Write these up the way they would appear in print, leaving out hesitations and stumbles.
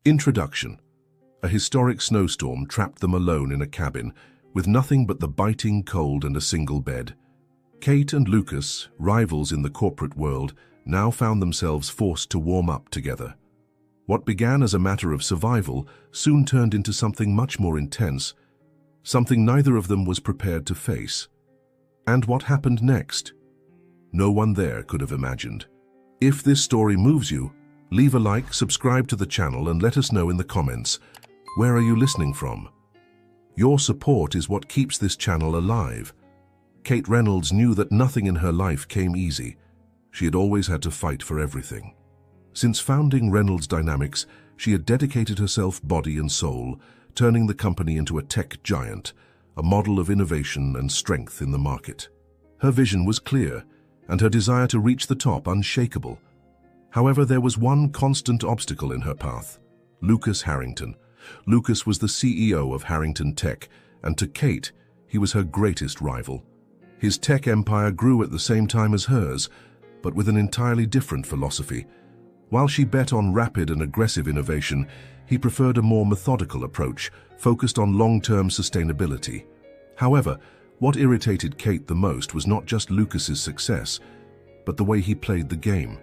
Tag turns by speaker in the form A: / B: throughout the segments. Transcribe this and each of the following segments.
A: Introduction. A historic snowstorm trapped them alone in a cabin, with nothing but the biting cold and a single bed. Kate and Lucas, rivals in the corporate world, now found themselves forced to warm up together. What began as a matter of survival soon turned into something much more intense, something neither of them was prepared to face. And what happened next? No one there could have imagined. If this story moves you, leave a like, subscribe to the channel, and let us know in the comments, where are you listening from? Your support is what keeps this channel alive. Kate Reynolds knew that nothing in her life came easy. She had always had to fight for everything. Since founding Reynolds Dynamics, she had dedicated herself body and soul, turning the company into a tech giant, a model of innovation and strength in the market. Her vision was clear, and her desire to reach the top unshakable. However, there was one constant obstacle in her path: Lucas Harrington. Lucas was the CEO of Harrington Tech, and to Kate, he was her greatest rival. His tech empire grew at the same time as hers, but with an entirely different philosophy. While she bet on rapid and aggressive innovation, he preferred a more methodical approach, focused on long-term sustainability. However, what irritated Kate the most was not just Lucas's success, but the way he played the game.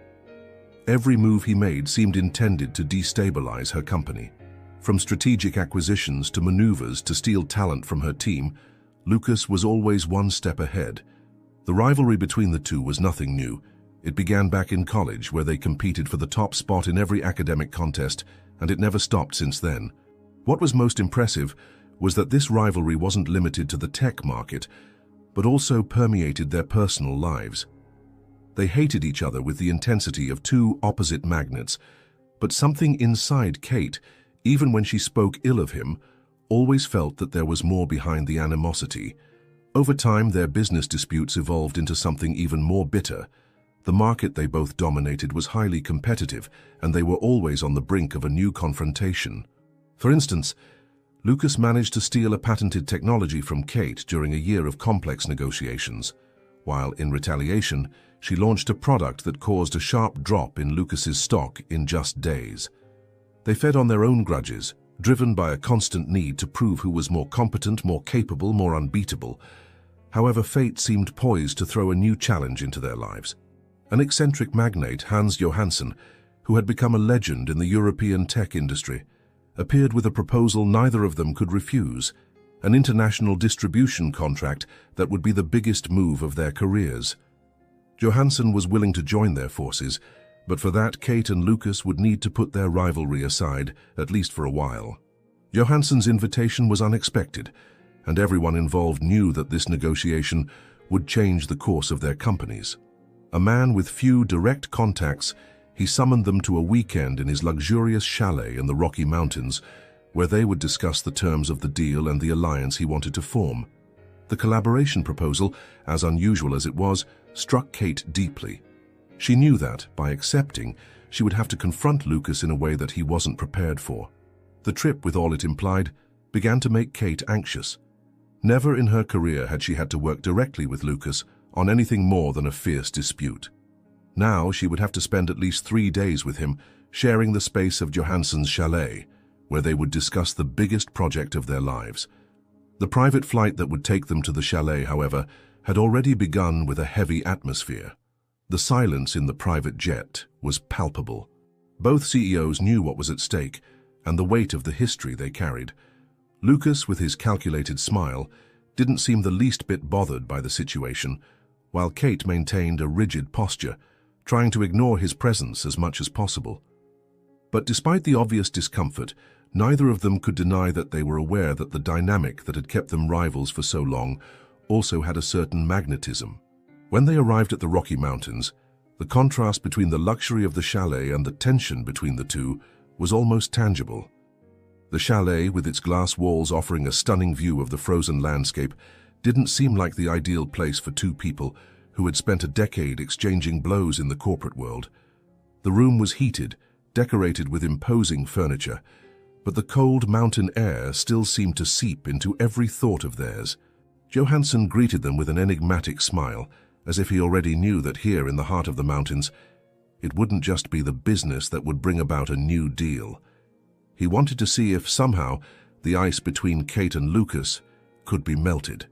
A: Every move he made seemed intended to destabilize her company. From strategic acquisitions to maneuvers to steal talent from her team, Lucas was always one step ahead. The rivalry between the two was nothing new. It began back in college, where they competed for the top spot in every academic contest, and it never stopped since then. What was most impressive was that this rivalry wasn't limited to the tech market, but also permeated their personal lives. They hated each other with the intensity of two opposite magnets, but something inside Kate, even when she spoke ill of him, always felt that there was more behind the animosity. Over time, their business disputes evolved into something even more bitter. The market they both dominated was highly competitive, and they were always on the brink of a new confrontation. For instance, Lucas managed to steal a patented technology from Kate during a year of complex negotiations, while in retaliation, she launched a product that caused a sharp drop in Lucas's stock in just days. They fed on their own grudges, driven by a constant need to prove who was more competent, more capable, more unbeatable. However, fate seemed poised to throw a new challenge into their lives. An eccentric magnate, Hans Johansson, who had become a legend in the European tech industry, appeared with a proposal neither of them could refuse: an international distribution contract that would be the biggest move of their careers. Johansson was willing to join their forces, but for that, Kate and Lucas would need to put their rivalry aside, at least for a while. Johansson's invitation was unexpected, and everyone involved knew that this negotiation would change the course of their companies. A man with few direct contacts, he summoned them to a weekend in his luxurious chalet in the Rocky Mountains, where they would discuss the terms of the deal and the alliance he wanted to form. The collaboration proposal, as unusual as it was, struck Kate deeply. She knew that, by accepting, she would have to confront Lucas in a way that he wasn't prepared for. The trip, with all it implied, began to make Kate anxious. Never in her career had she had to work directly with Lucas on anything more than a fierce dispute. Now she would have to spend at least 3 days with him, sharing the space of Johansson's chalet, where they would discuss the biggest project of their lives. The private flight that would take them to the chalet, however, had already begun with a heavy atmosphere. The silence in the private jet was palpable. Both CEOs knew what was at stake and the weight of the history they carried. Lucas, with his calculated smile, didn't seem the least bit bothered by the situation, while Kate maintained a rigid posture, trying to ignore his presence as much as possible. But despite the obvious discomfort, neither of them could deny that they were aware that the dynamic that had kept them rivals for so long also had a certain magnetism. When they arrived at the Rocky Mountains, the contrast between the luxury of the chalet and the tension between the two was almost tangible. The chalet, with its glass walls offering a stunning view of the frozen landscape, didn't seem like the ideal place for two people who had spent a decade exchanging blows in the corporate world. The room was heated, decorated with imposing furniture, but the cold mountain air still seemed to seep into every thought of theirs. Johansson greeted them with an enigmatic smile, as if he already knew that here in the heart of the mountains, it wouldn't just be the business that would bring about a new deal. He wanted to see if somehow the ice between Kate and Lucas could be melted.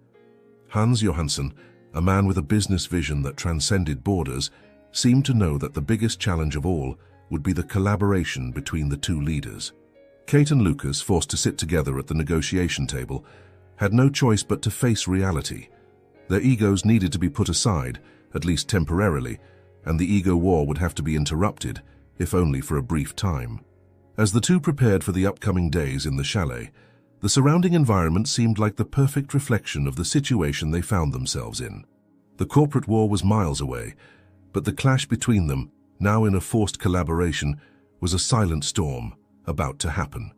A: Hans Johansson, a man with a business vision that transcended borders, seemed to know that the biggest challenge of all would be the collaboration between the two leaders. Kate and Lucas, forced to sit together at the negotiation table, had no choice but to face reality. Their egos needed to be put aside, at least temporarily, and the ego war would have to be interrupted, if only for a brief time. As the two prepared for the upcoming days in the chalet, the surrounding environment seemed like the perfect reflection of the situation they found themselves in. The corporate war was miles away, but the clash between them, now in a forced collaboration, was a silent storm about to happen.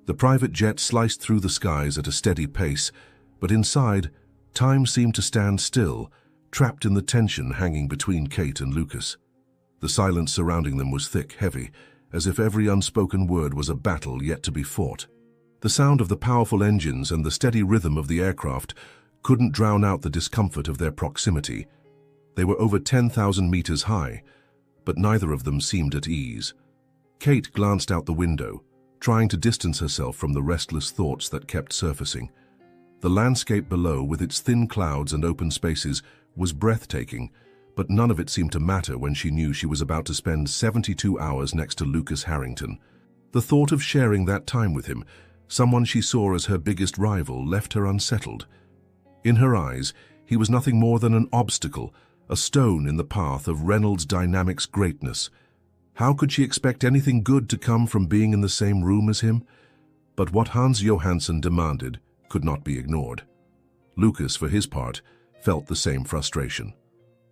A: The private jet sliced through the skies at a steady pace, but inside, time seemed to stand still, trapped in the tension hanging between Kate and Lucas. The silence surrounding them was thick, heavy, as if every unspoken word was a battle yet to be fought. The sound of the powerful engines and the steady rhythm of the aircraft couldn't drown out the discomfort of their proximity. They were over 10,000 meters high, but neither of them seemed at ease. Kate glanced out the window, trying to distance herself from the restless thoughts that kept surfacing. The landscape below, with its thin clouds and open spaces, was breathtaking, but none of it seemed to matter when she knew she was about to spend 72 hours next to Lucas Harrington. The thought of sharing that time with him, someone she saw as her biggest rival, left her unsettled. In her eyes, he was nothing more than an obstacle, a stone in the path of Reynolds Dynamics' greatness. How could she expect anything good to come from being in the same room as him? But what Hans Johansson demanded could not be ignored. Lucas, for his part, felt the same frustration.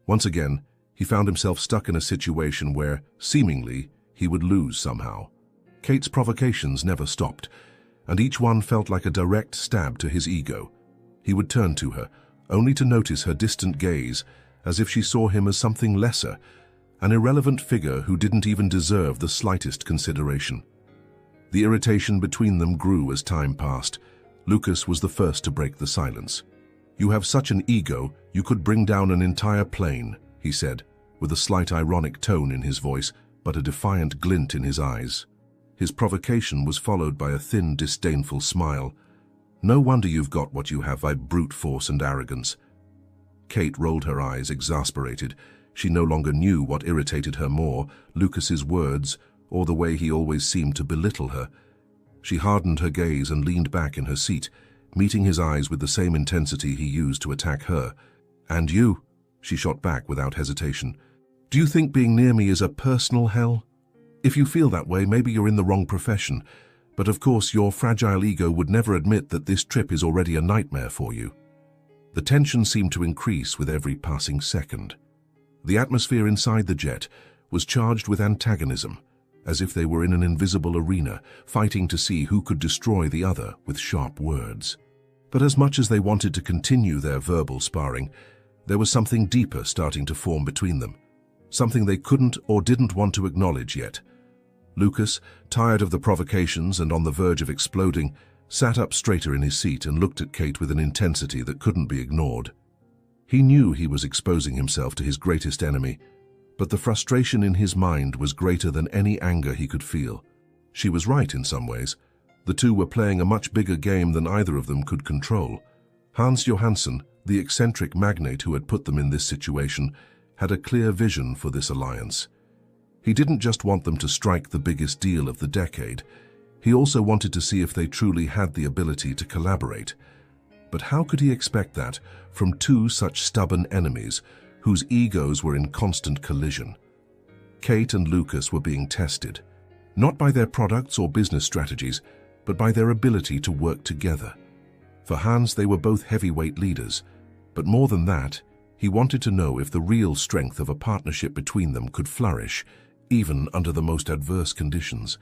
A: Once again, he found himself stuck in a situation where, seemingly, he would lose somehow. Kate's provocations never stopped, and each one felt like a direct stab to his ego. He would turn to her, only to notice her distant gaze, as if she saw him as something lesser, an irrelevant figure who didn't even deserve the slightest consideration. The irritation between them grew as time passed. Lucas was the first to break the silence. "You have such an ego, you could bring down an entire plane," he said, with a slight ironic tone in his voice, but a defiant glint in his eyes. His provocation was followed by a thin, disdainful smile. "No wonder you've got what you have by brute force and arrogance." Kate rolled her eyes, exasperated. She no longer knew what irritated her more, Lucas's words or the way he always seemed to belittle her. She hardened her gaze and leaned back in her seat, meeting his eyes with the same intensity he used to attack her. "And you?" she shot back without hesitation. "Do you think being near me is a personal hell? If you feel that way, maybe you're in the wrong profession. But of course, your fragile ego would never admit that this trip is already a nightmare for you." The tension seemed to increase with every passing second. The atmosphere inside the jet was charged with antagonism, as if they were in an invisible arena, fighting to see who could destroy the other with sharp words. But as much as they wanted to continue their verbal sparring, there was something deeper starting to form between them, something they couldn't or didn't want to acknowledge yet. Lucas, tired of the provocations and on the verge of exploding, sat up straighter in his seat and looked at Kate with an intensity that couldn't be ignored. He knew he was exposing himself to his greatest enemy, but the frustration in his mind was greater than any anger he could feel. She was right in some ways. The two were playing a much bigger game than either of them could control. Hans Johansson, the eccentric magnate who had put them in this situation, had a clear vision for this alliance. He didn't just want them to strike the biggest deal of the decade. He also wanted to see if they truly had the ability to collaborate. But how could he expect that from two such stubborn enemies whose egos were in constant collision? Kate and Lucas were being tested, not by their products or business strategies, but by their ability to work together. For Hans, they were both heavyweight leaders, but more than that, he wanted to know if the real strength of a partnership between them could flourish, even under the most adverse conditions.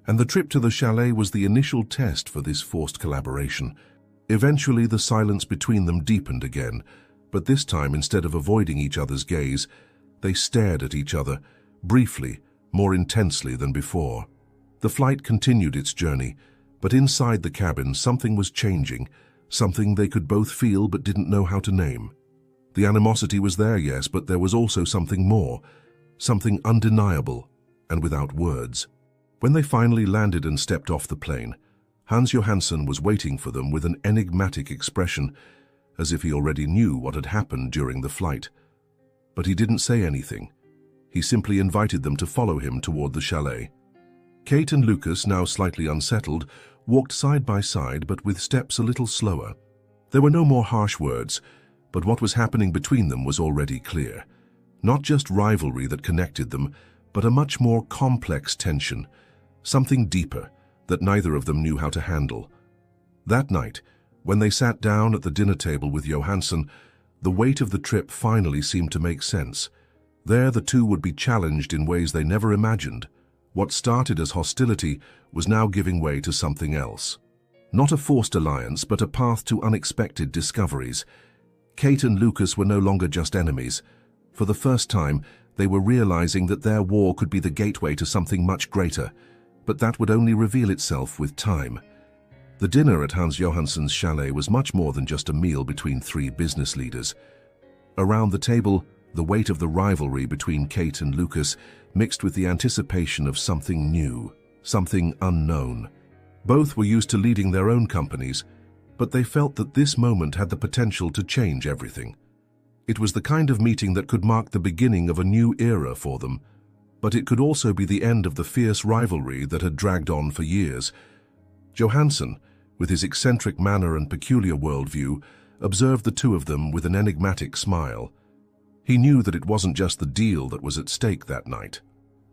A: And the trip to the chalet was the initial test for this forced collaboration. Eventually, the silence between them deepened again, but this time, instead of avoiding each other's gaze, they stared at each other, briefly, more intensely than before. The flight continued its journey, but inside the cabin something was changing, something they could both feel but didn't know how to name. The animosity was there, yes, but there was also something more, something undeniable and without words. When they finally landed and stepped off the plane, Hans Johansson was waiting for them with an enigmatic expression, as if he already knew what had happened during the flight. But he didn't say anything. He simply invited them to follow him toward the chalet. Kate and Lucas, now slightly unsettled, walked side by side but with steps a little slower. There were no more harsh words, but what was happening between them was already clear. Not just rivalry that connected them, but a much more complex tension, something deeper that neither of them knew how to handle. That night, when they sat down at the dinner table with Johansson, the weight of the trip finally seemed to make sense. There the two would be challenged in ways they never imagined. What started as hostility was now giving way to something else. Not a forced alliance, but a path to unexpected discoveries. Kate and Lucas were no longer just enemies. For the first time, they were realizing that their war could be the gateway to something much greater, but that would only reveal itself with time. The dinner at Hans Johannsson's chalet was much more than just a meal between three business leaders. Around the table, the weight of the rivalry between Kate and Lucas mixed with the anticipation of something new, something unknown. Both were used to leading their own companies, but they felt that this moment had the potential to change everything. It was the kind of meeting that could mark the beginning of a new era for them, but it could also be the end of the fierce rivalry that had dragged on for years. Johansson, with his eccentric manner and peculiar worldview, observed the two of them with an enigmatic smile. He knew that it wasn't just the deal that was at stake that night.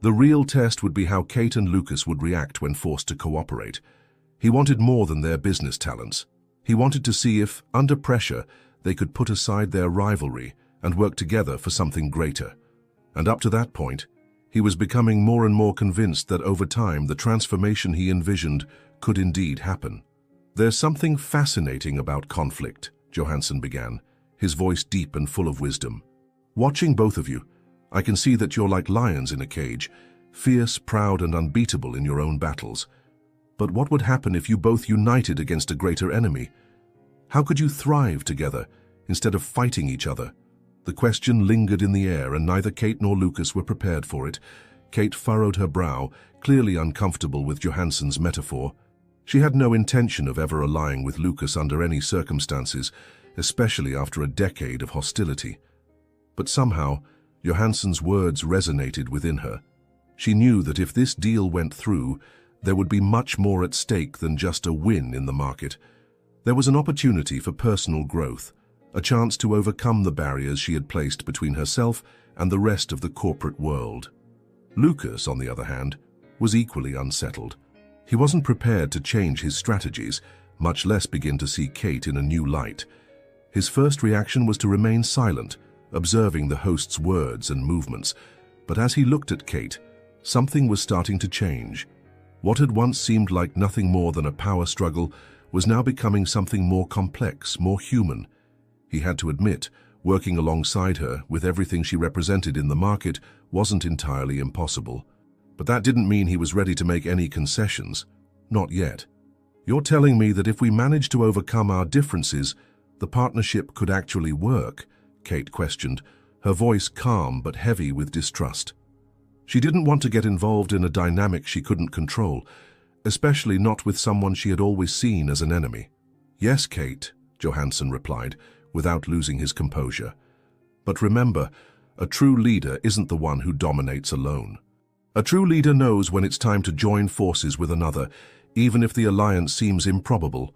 A: The real test would be how Kate and Lucas would react when forced to cooperate. He wanted more than their business talents. He wanted to see if, under pressure, they could put aside their rivalry and work together for something greater. And up to that point, he was becoming more and more convinced that over time the transformation he envisioned could indeed happen. "There's something fascinating about conflict," Johansson began, his voice deep and full of wisdom. "Watching both of you, I can see that you're like lions in a cage, fierce, proud, and unbeatable in your own battles. But what would happen if you both united against a greater enemy? How could you thrive together instead of fighting each other?" The question lingered in the air, and neither Kate nor Lucas were prepared for it. Kate furrowed her brow, clearly uncomfortable with Johansson's metaphor. She had no intention of ever allying with Lucas under any circumstances, especially after a decade of hostility. But somehow, Johansson's words resonated within her. She knew that if this deal went through, there would be much more at stake than just a win in the market. There was an opportunity for personal growth, a chance to overcome the barriers she had placed between herself and the rest of the corporate world. Lucas, on the other hand, was equally unsettled. He wasn't prepared to change his strategies, much less begin to see Kate in a new light. His first reaction was to remain silent, observing the host's words and movements. But as he looked at Kate, something was starting to change. What had once seemed like nothing more than a power struggle was now becoming something more complex, more human. He had to admit, working alongside her with everything she represented in the market wasn't entirely impossible. But that didn't mean he was ready to make any concessions. Not yet. "You're telling me that if we manage to overcome our differences, the partnership could actually work?" Kate questioned, her voice calm but heavy with distrust. She didn't want to get involved in a dynamic she couldn't control, especially not with someone she had always seen as an enemy. "Yes, Kate," Johansson replied, without losing his composure. "But remember, a true leader isn't the one who dominates alone. A true leader knows when it's time to join forces with another, even if the alliance seems improbable."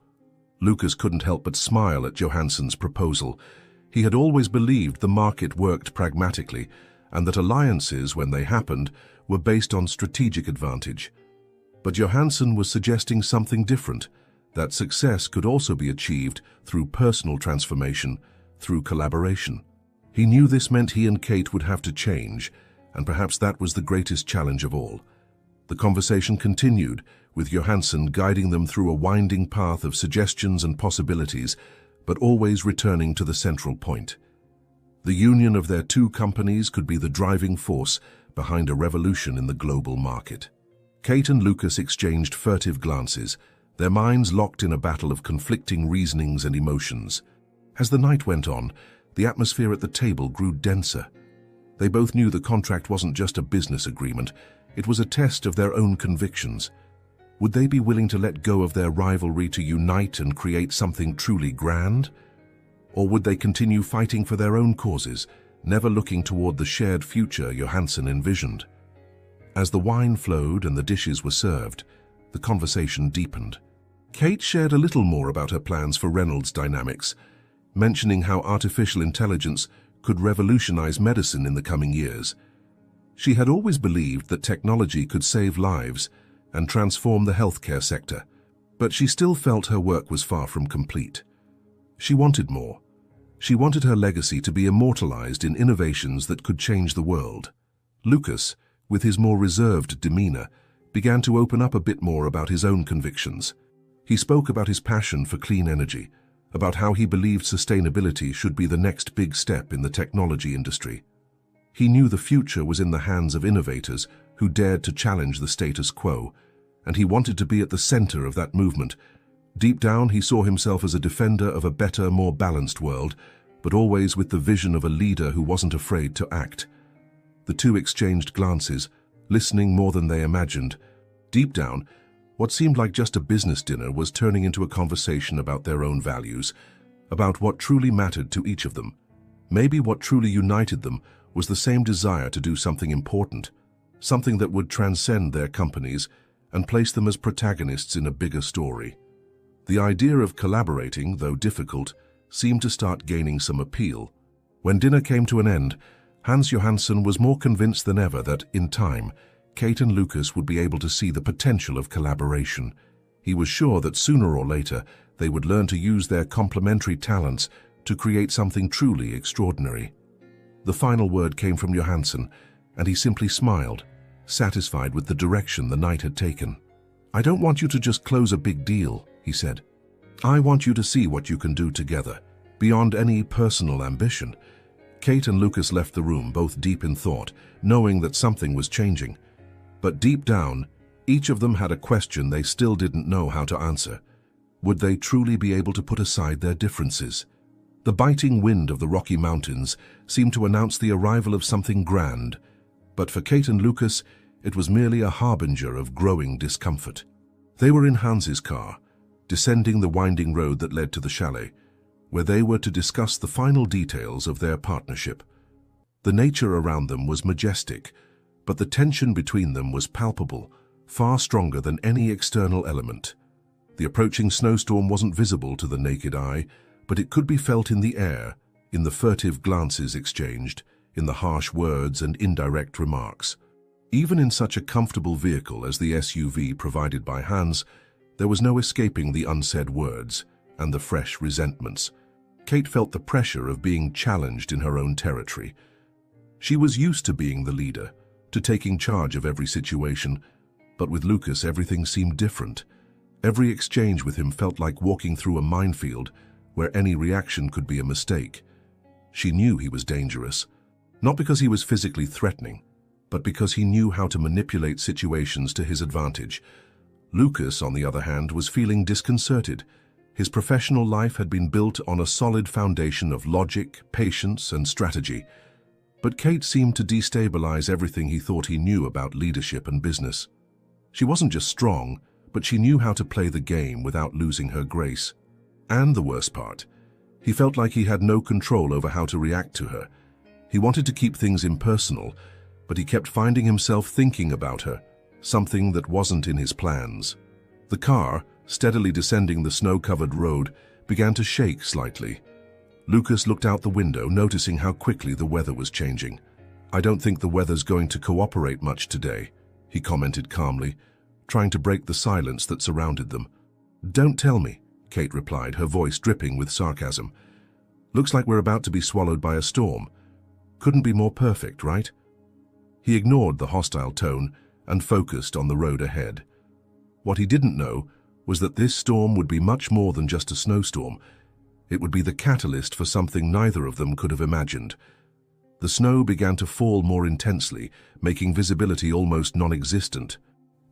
A: Lucas couldn't help but smile at Johansson's proposal. He had always believed the market worked pragmatically, and that alliances, when they happened, were based on strategic advantage. But Johansson was suggesting something different, that success could also be achieved through personal transformation, through collaboration. He knew this meant he and Kate would have to change, and perhaps that was the greatest challenge of all. The conversation continued, with Johansson guiding them through a winding path of suggestions and possibilities, but always returning to the central point. The union of their two companies could be the driving force behind a revolution in the global market. Kate and Lucas exchanged furtive glances, their minds locked in a battle of conflicting reasonings and emotions. As the night went on, the atmosphere at the table grew denser. They both knew the contract wasn't just a business agreement, It was a test of their own convictions. Would they be willing to let go of their rivalry to unite and create something truly grand? Or would they continue fighting for their own causes, never looking toward the shared future Johansson envisioned? As the wine flowed and the dishes were served, the conversation deepened. Kate shared a little more about her plans for Reynolds Dynamics, mentioning how artificial intelligence could revolutionize medicine in the coming years. She had always believed that technology could save lives and transform the healthcare sector, but she still felt her work was far from complete. She wanted more. She wanted her legacy to be immortalized in innovations that could change the world. Lucas, with his more reserved demeanor, began to open up a bit more about his own convictions. He spoke about his passion for clean energy, about how he believed sustainability should be the next big step in the technology industry. He knew the future was in the hands of innovators who dared to challenge the status quo, and he wanted to be at the center of that movement. Deep down, he saw himself as a defender of a better, more balanced world, but always with the vision of a leader who wasn't afraid to act. The two exchanged glances, listening more than they imagined. Deep down, what seemed like just a business dinner was turning into a conversation about their own values, about what truly mattered to each of them. Maybe what truly united them was the same desire to do something important, something that would transcend their companies and place them as protagonists in a bigger story. The idea of collaborating, though difficult, seemed to start gaining some appeal. When dinner came to an end, Hans Johansson was more convinced than ever that, in time, Kate and Lucas would be able to see the potential of collaboration. He was sure that sooner or later they would learn to use their complementary talents to create something truly extraordinary. The final word came from Johansson, and he simply smiled, satisfied with the direction the night had taken. "I don't want you to just close a big deal," he said. "I want you to see what you can do together, beyond any personal ambition." Kate and Lucas left the room, both deep in thought, knowing that something was changing. But deep down, each of them had a question they still didn't know how to answer. Would they truly be able to put aside their differences? The biting wind of the Rocky Mountains seemed to announce the arrival of something grand, but for Kate and Lucas, it was merely a harbinger of growing discomfort. They were in Hans's car, descending the winding road that led to the chalet, where they were to discuss the final details of their partnership. The nature around them was majestic, but the tension between them was palpable, far stronger than any external element. The approaching snowstorm wasn't visible to the naked eye, but it could be felt in the air, in the furtive glances exchanged, in the harsh words and indirect remarks. Even in such a comfortable vehicle as the SUV provided by Hans, there was no escaping the unsaid words and the fresh resentments. Kate felt the pressure of being challenged in her own territory. She was used to being the leader, to taking charge of every situation, but with Lucas everything seemed different. Every exchange with him felt like walking through a minefield where any reaction could be a mistake. She knew he was dangerous, not because he was physically threatening, but because he knew how to manipulate situations to his advantage. Lucas, on the other hand, was feeling disconcerted. His professional life had been built on a solid foundation of logic, patience, and strategy. But Kate seemed to destabilize everything he thought he knew about leadership and business. She wasn't just strong, but she knew how to play the game without losing her grace. And the worst part, he felt like he had no control over how to react to her. He wanted to keep things impersonal, but he kept finding himself thinking about her, something that wasn't in his plans. The car, steadily descending the snow-covered road, began to shake slightly. Lucas looked out the window, noticing how quickly the weather was changing. "I don't think the weather's going to cooperate much today," he commented calmly, trying to break the silence that surrounded them. "Don't tell me," Kate replied, her voice dripping with sarcasm. "Looks like we're about to be swallowed by a storm. Couldn't be more perfect, right?" He ignored the hostile tone and focused on the road ahead. What he didn't know was that this storm would be much more than just a snowstorm. It would be the catalyst for something neither of them could have imagined. The snow began to fall more intensely, making visibility almost non-existent.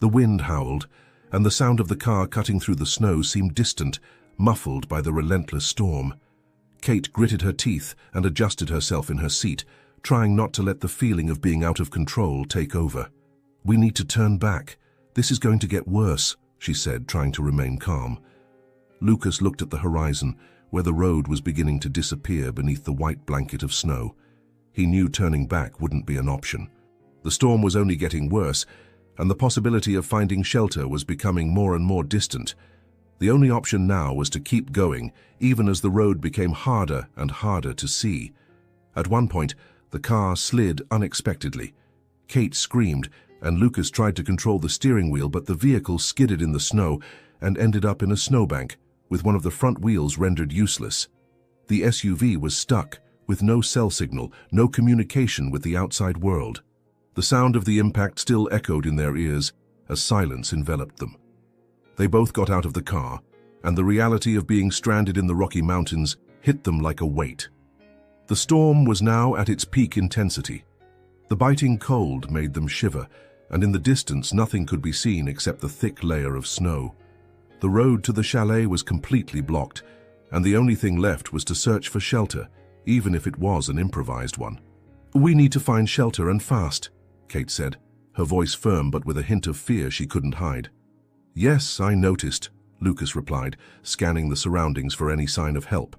A: The wind howled, and the sound of the car cutting through the snow seemed distant, muffled by the relentless storm. Kate gritted her teeth and adjusted herself in her seat, trying not to let the feeling of being out of control take over. "We need to turn back. This is going to get worse," she said, trying to remain calm. Lucas looked at the horizon, where the road was beginning to disappear beneath the white blanket of snow. He knew turning back wouldn't be an option. The storm was only getting worse, and the possibility of finding shelter was becoming more and more distant. The only option now was to keep going, even as the road became harder and harder to see. At one point, the car slid unexpectedly. Kate screamed, and Lucas tried to control the steering wheel, but the vehicle skidded in the snow and ended up in a snowbank, with one of the front wheels rendered useless. The SUV was stuck, with no cell signal, no communication with the outside world. The sound of the impact still echoed in their ears as silence enveloped them. They both got out of the car, and the reality of being stranded in the Rocky Mountains hit them like a weight. The storm was now at its peak intensity. The biting cold made them shiver, and in the distance nothing could be seen except the thick layer of snow. The road to the chalet was completely blocked, and the only thing left was to search for shelter, even if it was an improvised one. "We need to find shelter, and fast," Kate said, her voice firm but with a hint of fear she couldn't hide. "Yes, I noticed," Lucas replied, scanning the surroundings for any sign of help.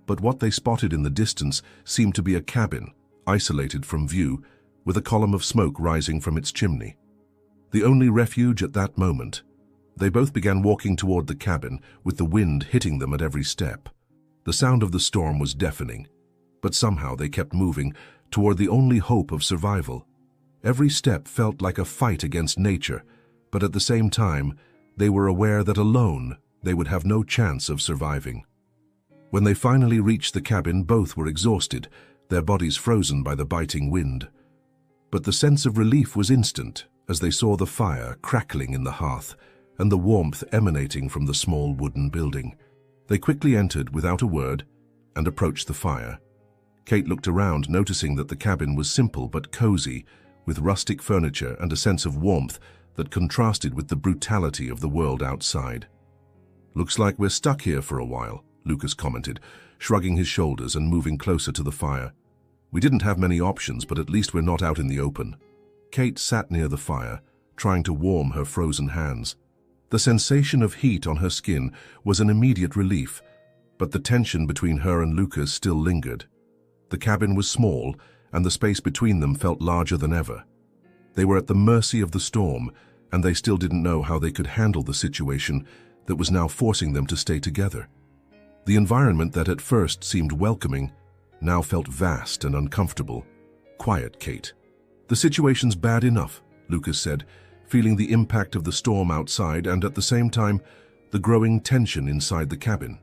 A: But what they spotted in the distance seemed to be a cabin, isolated from view, with a column of smoke rising from its chimney. The only refuge at that moment. They both began walking toward the cabin, with the wind hitting them at every step. The sound of the storm was deafening, but somehow they kept moving toward the only hope of survival. Every step felt like a fight against nature, but at the same time, they were aware that alone they would have no chance of surviving. When they finally reached the cabin, both were exhausted, their bodies frozen by the biting wind. But the sense of relief was instant as they saw the fire crackling in the hearth and the warmth emanating from the small wooden building. They quickly entered without a word and approached the fire. Kate looked around, noticing that the cabin was simple but cozy, with rustic furniture and a sense of warmth that contrasted with the brutality of the world outside. "Looks like we're stuck here for a while," Lucas commented, shrugging his shoulders and moving closer to the fire. "We didn't have many options, but at least we're not out in the open." Kate sat near the fire, trying to warm her frozen hands. The sensation of heat on her skin was an immediate relief, but the tension between her and Lucas still lingered. The cabin was small, and the space between them felt larger than ever. They were at the mercy of the storm, and they still didn't know how they could handle the situation that was now forcing them to stay together. The environment that at first seemed welcoming now felt vast and uncomfortable. "Quiet, Kate. The situation's bad enough," Lucas said, feeling the impact of the storm outside and at the same time the growing tension inside the cabin.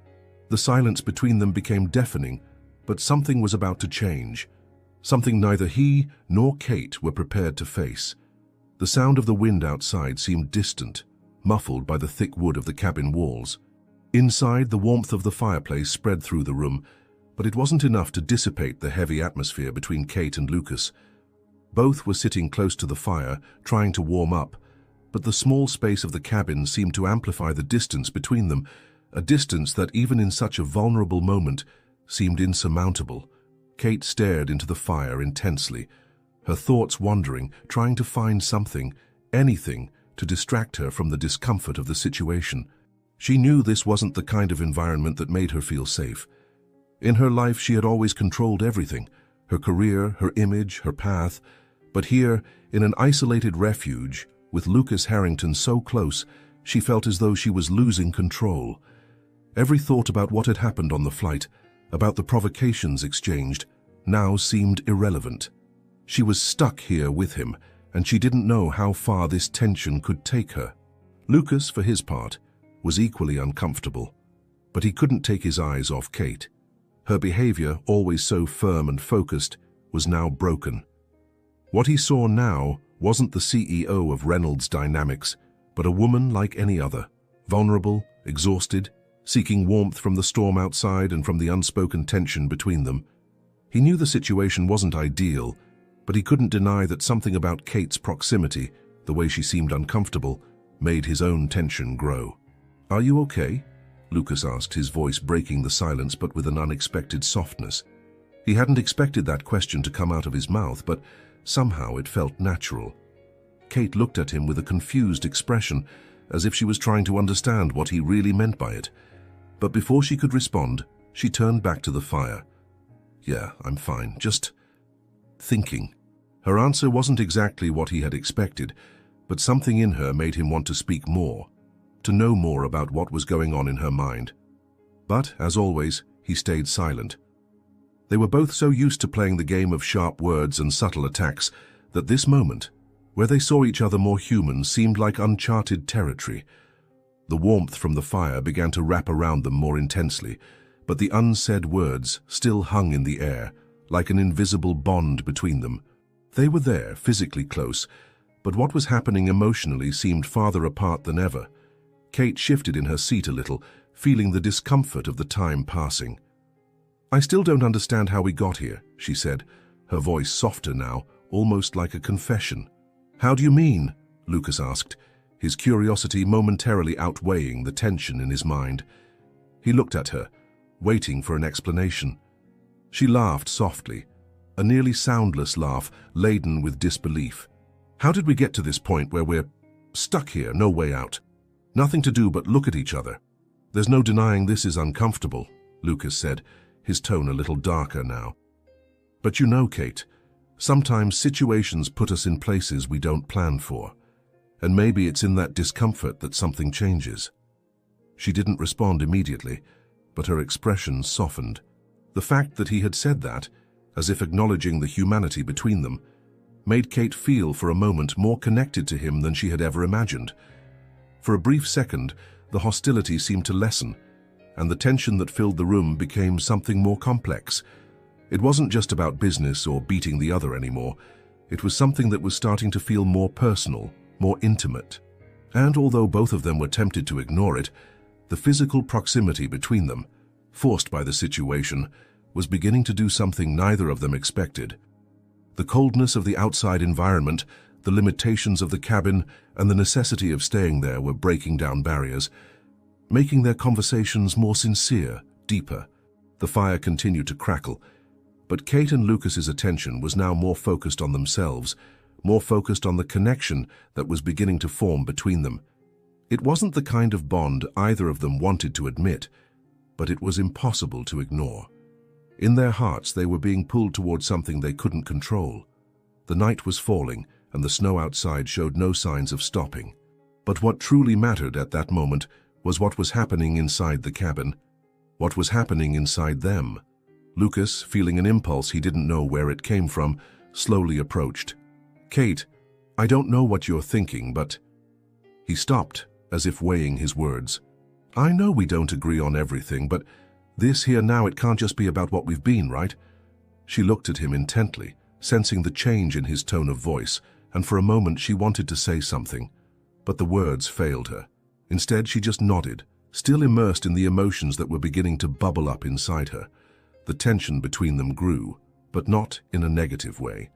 A: The silence between them became deafening, but something was about to change. Something neither he nor Kate were prepared to face. The sound of the wind outside seemed distant, muffled by the thick wood of the cabin walls. Inside, the warmth of the fireplace spread through the room, but it wasn't enough to dissipate the heavy atmosphere between Kate and Lucas. Both were sitting close to the fire, trying to warm up, but the small space of the cabin seemed to amplify the distance between them, a distance that even in such a vulnerable moment seemed insurmountable. Kate stared into the fire intensely, her thoughts wandering, trying to find something, anything, to distract her from the discomfort of the situation. She knew this wasn't the kind of environment that made her feel safe. In her life, she had always controlled everything, her career, her image, her path. But here, in an isolated refuge, with Lucas Harrington so close, she felt as though she was losing control. Every thought about what had happened on the flight, about the provocations exchanged, now seemed irrelevant. She was stuck here with him, and she didn't know how far this tension could take her. Lucas, for his part, was equally uncomfortable, but he couldn't take his eyes off Kate. Her behavior, always so firm and focused, was now broken. What he saw now wasn't the CEO of Reynolds Dynamics, but a woman like any other, vulnerable, exhausted, seeking warmth from the storm outside and from the unspoken tension between them. He knew the situation wasn't ideal, but he couldn't deny that something about Kate's proximity, the way she seemed uncomfortable, made his own tension grow. "Are you okay?" Lucas asked, his voice breaking the silence but with an unexpected softness. He hadn't expected that question to come out of his mouth, but somehow it felt natural. Kate looked at him with a confused expression, as if she was trying to understand what he really meant by it. But before she could respond, she turned back to the fire. "Yeah, I'm fine, just thinking." Her answer wasn't exactly what he had expected, but something in her made him want to speak more, to know more about what was going on in her mind. But, as always, he stayed silent. They were both so used to playing the game of sharp words and subtle attacks that this moment, where they saw each other more human, seemed like uncharted territory. The warmth from the fire began to wrap around them more intensely, but the unsaid words still hung in the air, like an invisible bond between them. They were there, physically close, but what was happening emotionally seemed farther apart than ever. Kate shifted in her seat a little, feeling the discomfort of the time passing. "I still don't understand how we got here," she said, her voice softer now, almost like a confession. "How do you mean?" Lucas asked, his curiosity momentarily outweighing the tension in his mind. He looked at her, waiting for an explanation. She laughed softly, a nearly soundless laugh laden with disbelief. "How did we get to this point where we're stuck here, no way out? Nothing to do but look at each other. There's no denying this is uncomfortable," Lucas said, his tone a little darker now. "But you know, Kate, sometimes situations put us in places we don't plan for, and maybe it's in that discomfort that something changes." She didn't respond immediately, but her expression softened. The fact that he had said that, as if acknowledging the humanity between them, made Kate feel for a moment more connected to him than she had ever imagined. For a brief second, the hostility seemed to lessen, and the tension that filled the room became something more complex. It wasn't just about business or beating the other anymore. It was something that was starting to feel more personal, more intimate. And although both of them were tempted to ignore it, the physical proximity between them, forced by the situation, was beginning to do something neither of them expected. The coldness of the outside environment, the limitations of the cabin, and the necessity of staying there were breaking down barriers, making their conversations more sincere, deeper. The fire continued to crackle, but Kate and Lucas's attention was now more focused on themselves, more focused on the connection that was beginning to form between them. It wasn't the kind of bond either of them wanted to admit, but it was impossible to ignore. In their hearts, they were being pulled towards something they couldn't control. The night was falling, and the snow outside showed no signs of stopping. But what truly mattered at that moment was what was happening inside the cabin, what was happening inside them. Lucas, feeling an impulse he didn't know where it came from, slowly approached. "Kate, I don't know what you're thinking, but—" He stopped, as if weighing his words. "I know we don't agree on everything, but this here now, it can't just be about what we've been, right?" She looked at him intently, sensing the change in his tone of voice, and for a moment she wanted to say something, but the words failed her. Instead, she just nodded, still immersed in the emotions that were beginning to bubble up inside her. The tension between them grew, but not in a negative way.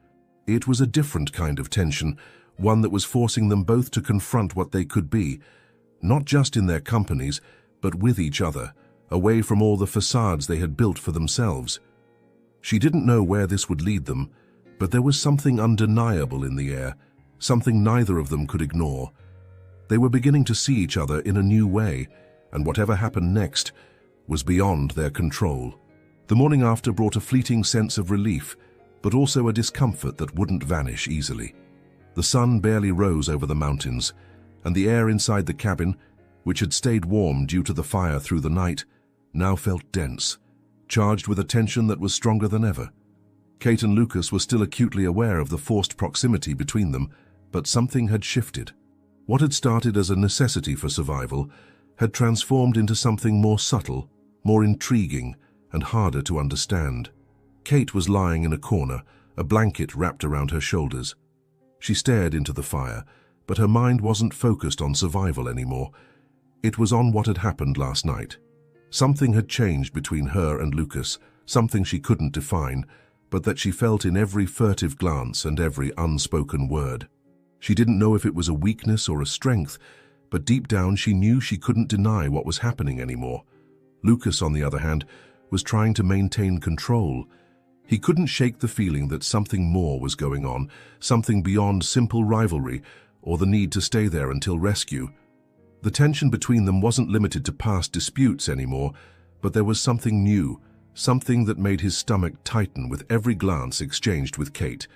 A: It was a different kind of tension, one that was forcing them both to confront what they could be, not just in their companies, but with each other, away from all the facades they had built for themselves. She didn't know where this would lead them, but there was something undeniable in the air, something neither of them could ignore. They were beginning to see each other in a new way, and whatever happened next was beyond their control. The morning after brought a fleeting sense of relief, but also a discomfort that wouldn't vanish easily. The sun barely rose over the mountains, and the air inside the cabin, which had stayed warm due to the fire through the night, now felt dense, charged with a tension that was stronger than ever. Kate and Lucas were still acutely aware of the forced proximity between them, but something had shifted. What had started as a necessity for survival had transformed into something more subtle, more intriguing, and harder to understand. Kate was lying in a corner, a blanket wrapped around her shoulders. She stared into the fire, but her mind wasn't focused on survival anymore. It was on what had happened last night. Something had changed between her and Lucas, something she couldn't define, but that she felt in every furtive glance and every unspoken word. She didn't know if it was a weakness or a strength, but deep down she knew she couldn't deny what was happening anymore. Lucas, on the other hand, was trying to maintain control. He couldn't shake the feeling that something more was going on, something beyond simple rivalry or the need to stay there until rescue. The tension between them wasn't limited to past disputes anymore, but there was something new, something that made his stomach tighten with every glance exchanged with Kate.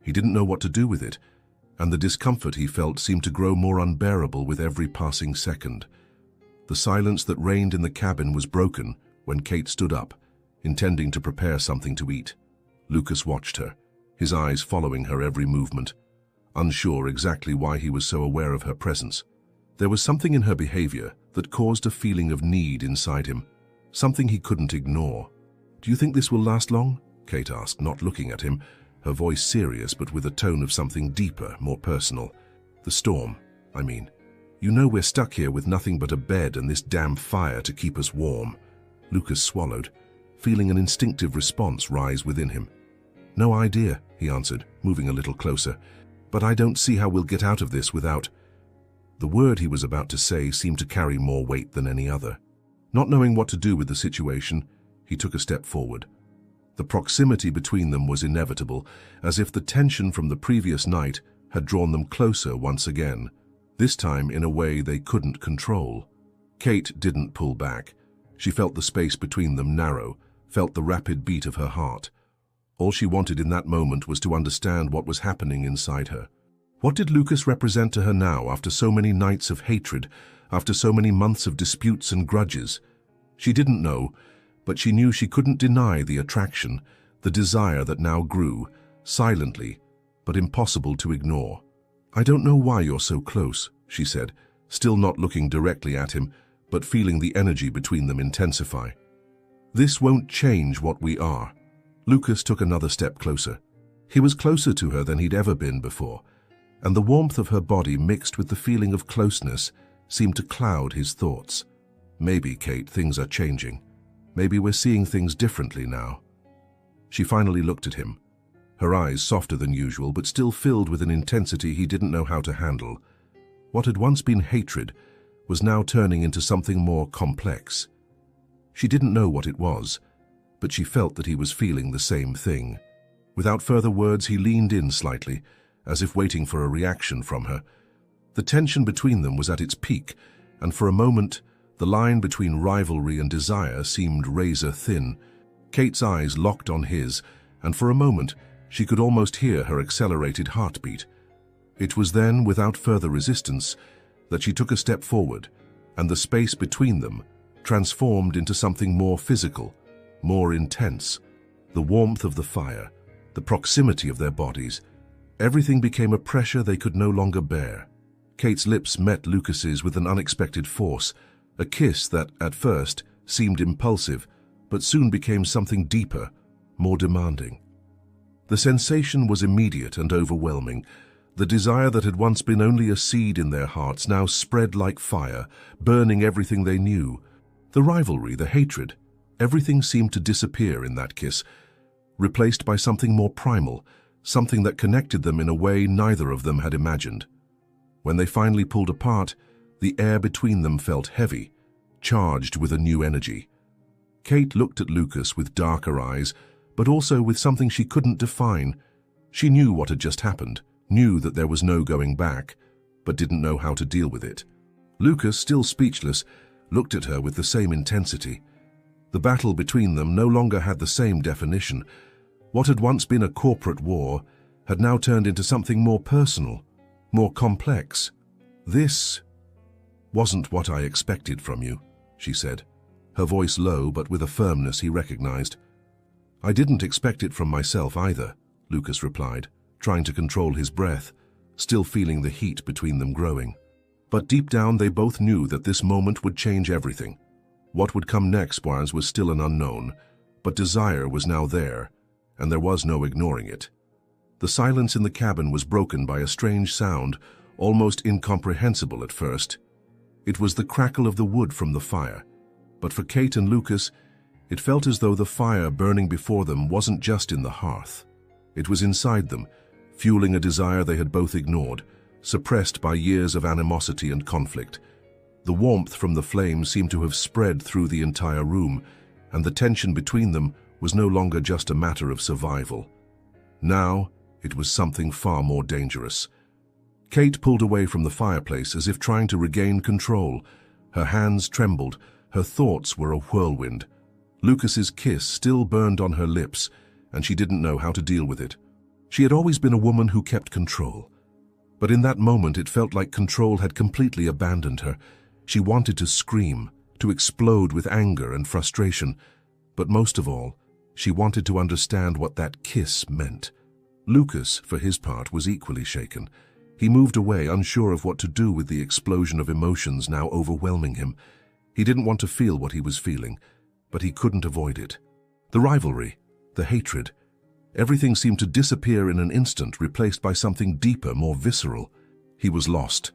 A: He didn't know what to do with it, and the discomfort he felt seemed to grow more unbearable with every passing second. The silence that reigned in the cabin was broken when Kate stood up, intending to prepare something to eat. Lucas watched her, his eyes following her every movement, unsure exactly why he was so aware of her presence. There was something in her behavior that caused a feeling of need inside him, something he couldn't ignore. "Do you think this will last long?" Kate asked, not looking at him, her voice serious but with a tone of something deeper, more personal. "The storm, I mean. You know we're stuck here with nothing but a bed and this damn fire to keep us warm." Lucas swallowed, feeling an instinctive response rise within him. "No idea," he answered, moving a little closer. "But I don't see how we'll get out of this without—" The word he was about to say seemed to carry more weight than any other. Not knowing what to do with the situation, he took a step forward. The proximity between them was inevitable, as if the tension from the previous night had drawn them closer once again, this time in a way they couldn't control. Kate didn't pull back. She felt the space between them narrow, felt the rapid beat of her heart. All she wanted in that moment was to understand what was happening inside her. What did Lucas represent to her now after so many nights of hatred, after so many months of disputes and grudges? She didn't know, but she knew she couldn't deny the attraction, the desire that now grew, silently, but impossible to ignore. "I don't know why you're so close," she said, still not looking directly at him, but feeling the energy between them intensify. "This won't change what we are." Lucas took another step closer. He was closer to her than he'd ever been before, and the warmth of her body mixed with the feeling of closeness seemed to cloud his thoughts. "Maybe, Kate, things are changing. Maybe we're seeing things differently now." She finally looked at him, her eyes softer than usual but still filled with an intensity he didn't know how to handle. What had once been hatred was now turning into something more complex. She didn't know what it was, but she felt that he was feeling the same thing. Without further words, he leaned in slightly, as if waiting for a reaction from her. The tension between them was at its peak, and for a moment, the line between rivalry and desire seemed razor-thin. Kate's eyes locked on his, and for a moment, she could almost hear her accelerated heartbeat. It was then, without further resistance, that she took a step forward, and the space between them transformed into something more physical, more intense. The warmth of the fire, the proximity of their bodies, everything became a pressure they could no longer bear. Kate's lips met Lucas's with an unexpected force, a kiss that, at first, seemed impulsive, but soon became something deeper, more demanding. The sensation was immediate and overwhelming. The desire that had once been only a seed in their hearts now spread like fire, burning everything they knew. The rivalry, the hatred, everything seemed to disappear in that kiss, replaced by something more primal, something that connected them in a way neither of them had imagined. When they finally pulled apart, the air between them felt heavy, charged with a new energy. Kate looked at Lucas with darker eyes, but also with something she couldn't define. She knew what had just happened, knew that there was no going back, but didn't know how to deal with it. Lucas, still speechless, looked at her with the same intensity. The battle between them no longer had the same definition. What had once been a corporate war had now turned into something more personal, more complex. "This wasn't what I expected from you," she said, her voice low but with a firmness he recognized. "I didn't expect it from myself either," Lucas replied, trying to control his breath, still feeling the heat between them growing. But deep down they both knew that this moment would change everything. What would come next was still an unknown, but desire was now there, and there was no ignoring it. The silence in the cabin was broken by a strange sound, almost incomprehensible at first. It was the crackle of the wood from the fire, but for Kate and Lucas, it felt as though the fire burning before them wasn't just in the hearth. It was inside them, fueling a desire they had both ignored, suppressed by years of animosity and conflict. The warmth from the flame seemed to have spread through the entire room, and the tension between them was no longer just a matter of survival. Now, it was something far more dangerous. Kate pulled away from the fireplace as if trying to regain control. Her hands trembled, her thoughts were a whirlwind. Lucas's kiss still burned on her lips, and she didn't know how to deal with it. She had always been a woman who kept control. But in that moment it felt like control had completely abandoned her. She wanted to scream, to explode with anger and frustration. But most of all, she wanted to understand what that kiss meant. Lucas, for his part, was equally shaken. He moved away, unsure of what to do with the explosion of emotions now overwhelming him. He didn't want to feel what he was feeling, but he couldn't avoid it. The rivalry, the hatred, everything seemed to disappear in an instant, replaced by something deeper, more visceral. He was lost.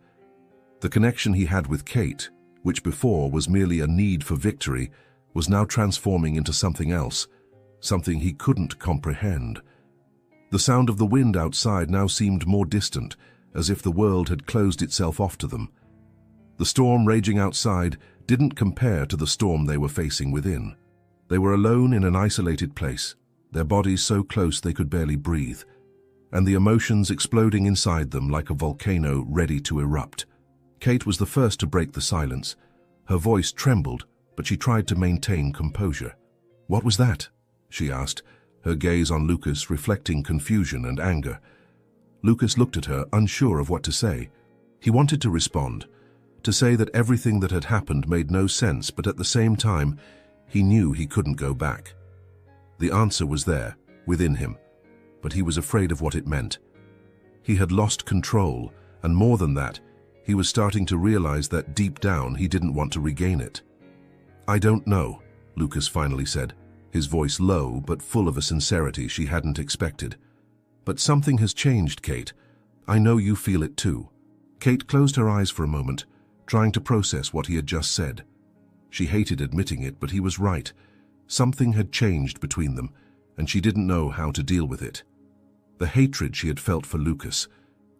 A: The connection he had with Kate, which before was merely a need for victory, was now transforming into something else, something he couldn't comprehend. The sound of the wind outside now seemed more distant, as if the world had closed itself off to them. The storm raging outside didn't compare to the storm they were facing within. They were alone in an isolated place, their bodies so close they could barely breathe, and the emotions exploding inside them like a volcano ready to erupt. Kate was the first to break the silence. Her voice trembled, but she tried to maintain composure. "What was that?" she asked, her gaze on Lucas reflecting confusion and anger. Lucas looked at her, unsure of what to say. He wanted to respond, to say that everything that had happened made no sense, but at the same time, he knew he couldn't go back. The answer was there, within him, but he was afraid of what it meant. He had lost control, and more than that, he was starting to realize that deep down he didn't want to regain it. "I don't know," Lucas finally said, his voice low but full of a sincerity she hadn't expected. "But something has changed, Kate. I know you feel it too." Kate closed her eyes for a moment, trying to process what he had just said. She hated admitting it, but he was right. Something had changed between them, and she didn't know how to deal with it. The hatred she had felt for Lucas,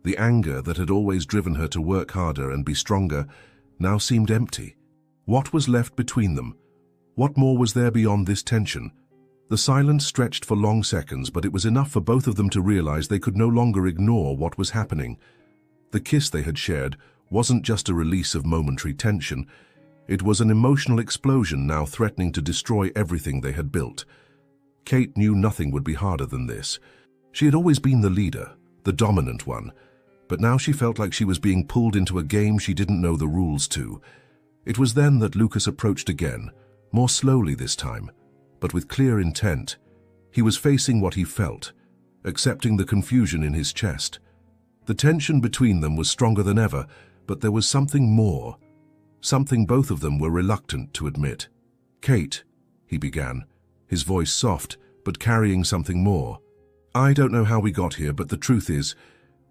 A: the anger that had always driven her to work harder and be stronger, now seemed empty. What was left between them? What more was there beyond this tension? The silence stretched for long seconds, but it was enough for both of them to realize they could no longer ignore what was happening. The kiss they had shared wasn't just a release of momentary tension. It was an emotional explosion now threatening to destroy everything they had built. Kate knew nothing would be harder than this. She had always been the leader, the dominant one, but now she felt like she was being pulled into a game she didn't know the rules to. It was then that Lucas approached again, more slowly this time, but with clear intent. He was facing what he felt, accepting the confusion in his chest. The tension between them was stronger than ever, but there was something more, something both of them were reluctant to admit. "Kate," he began, his voice soft, but carrying something more. "I don't know how we got here, but the truth is,